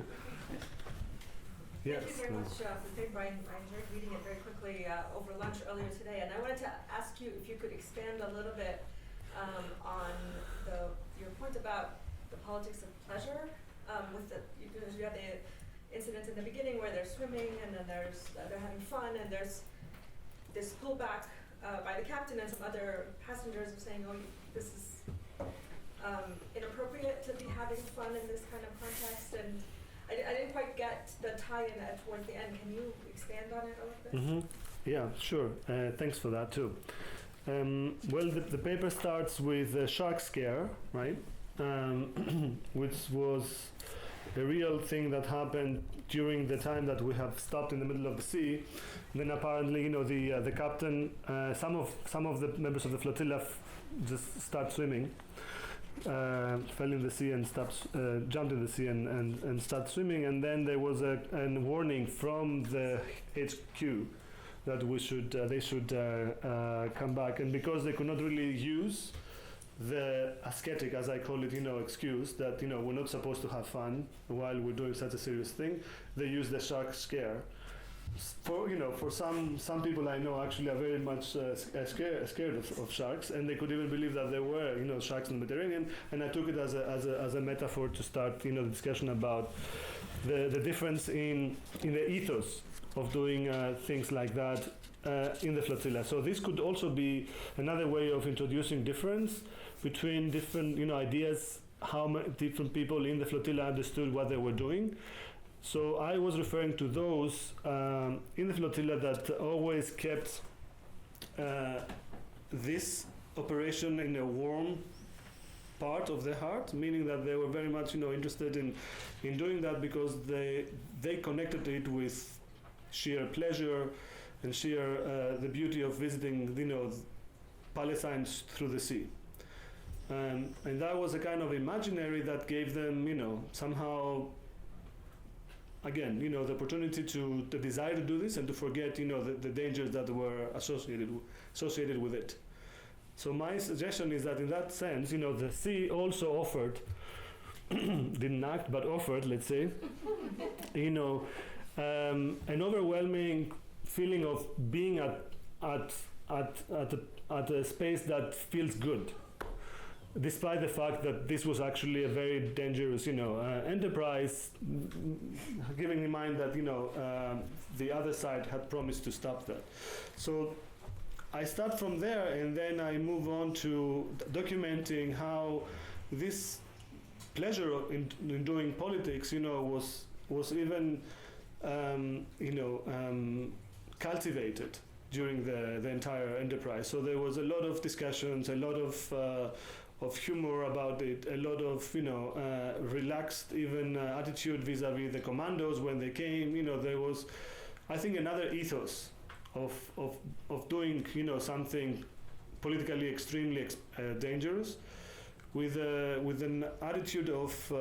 Yes. Thank you very much for the paper. I enjoyed reading it very quickly over lunch earlier today, and I wanted to ask you if you could expand a little bit on your point about the politics of pleasure. Because you have the incidents in the beginning where they're swimming, and then they're having fun, and there's this pullback by the captain and some other passengers of saying, "Oh, this is inappropriate to be having fun in this kind of context," and I didn't quite get the tie-in towards the end. Can you expand on it a little bit? Mm-hmm. Yeah, sure. Thanks for that too. Well, the paper starts with the shark scare, right? Which was a real thing that happened during the time that we have stopped in the middle of the sea. And then apparently, the captain, some of the members of the flotilla just start swimming. Fell in the sea and jumped in the sea and started swimming, and then there was a warning from the HQ that they should come back, and because they could not really use the ascetic, as I call it, excuse that we're not supposed to have fun while we're doing such a serious thing, they use the shark scare. For some people I know actually are very much scared of sharks, and they could even believe that there were sharks in the Mediterranean, and I took it as a metaphor to start the discussion about the difference in the ethos of doing things like that in the flotilla. So this could also be another way of introducing difference between different ideas, how different people in the flotilla understood what they were doing. So I was referring to those in the flotilla that always kept this operation in a warm part of their heart, meaning that they were very much interested in doing that because they connected it with sheer pleasure and sheer the beauty of visiting Palestine through the sea. And that was a kind of imaginary that gave them somehow, again, the opportunity the desire to do this and to forget, the dangers that were associated with it. So my suggestion is that in that sense, the sea also offered, didn't act, but offered, let's say, an overwhelming feeling of being at a space that feels good, despite the fact that this was actually a very dangerous, enterprise, giving in mind that, the other side had promised to stop that. So I start from there, and then I move on to documenting how this pleasure in doing politics, was even, cultivated during the entire enterprise. So there was a lot of discussions, a lot of humor about it, a lot of relaxed even attitude vis-a-vis the commandos when they came. There was, I think, another ethos of doing something politically extremely dangerous with an attitude of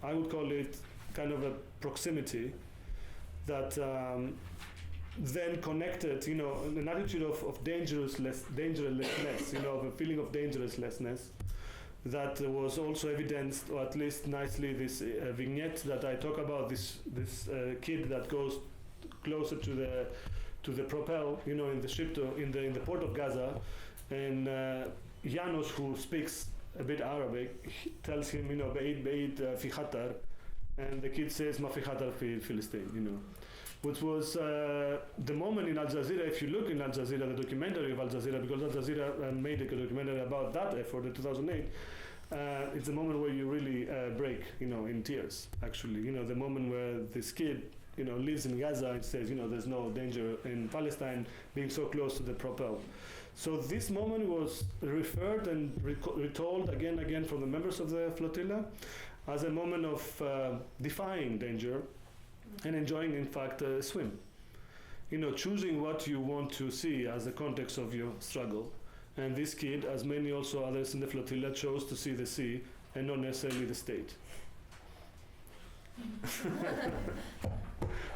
I would call it kind of a proximity that then connected, an attitude of dangerousness, of a feeling of dangerousness that was also evidenced, or at least nicely, this vignette that I talk about, this kid that goes closer to the propel, in the ship in the port of Gaza, and Janos, who speaks a bit Arabic, he tells him, you know, Ba'id fi Khatar, and the kid says, Ma fi Khatar fi Philistine, you know. Which was the moment in Al Jazeera, if you look in Al Jazeera, the documentary of Al Jazeera, because Al Jazeera made a documentary about that effort in 2008, it's the moment where you really break, you know, in tears, actually. You know, the moment where this kid, you know, lives in Gaza and says, you know, there's no danger in Palestine, being so close to the Propel. So this moment was referred and retold again and again from the members of the flotilla as a moment of defying danger and enjoying, in fact, a swim. You know, choosing what you want to see as the context of your struggle. And this kid, as many also others in the flotilla, chose to see the sea and not necessarily the state.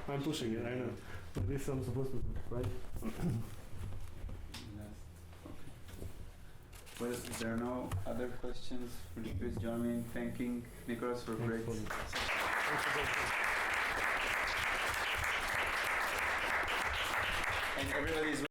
I'm pushing it, I know. But this I'm supposed to do, right? Well, if there are no other questions, would you please join me in thanking Nicholas for a great Thanks, and everybody is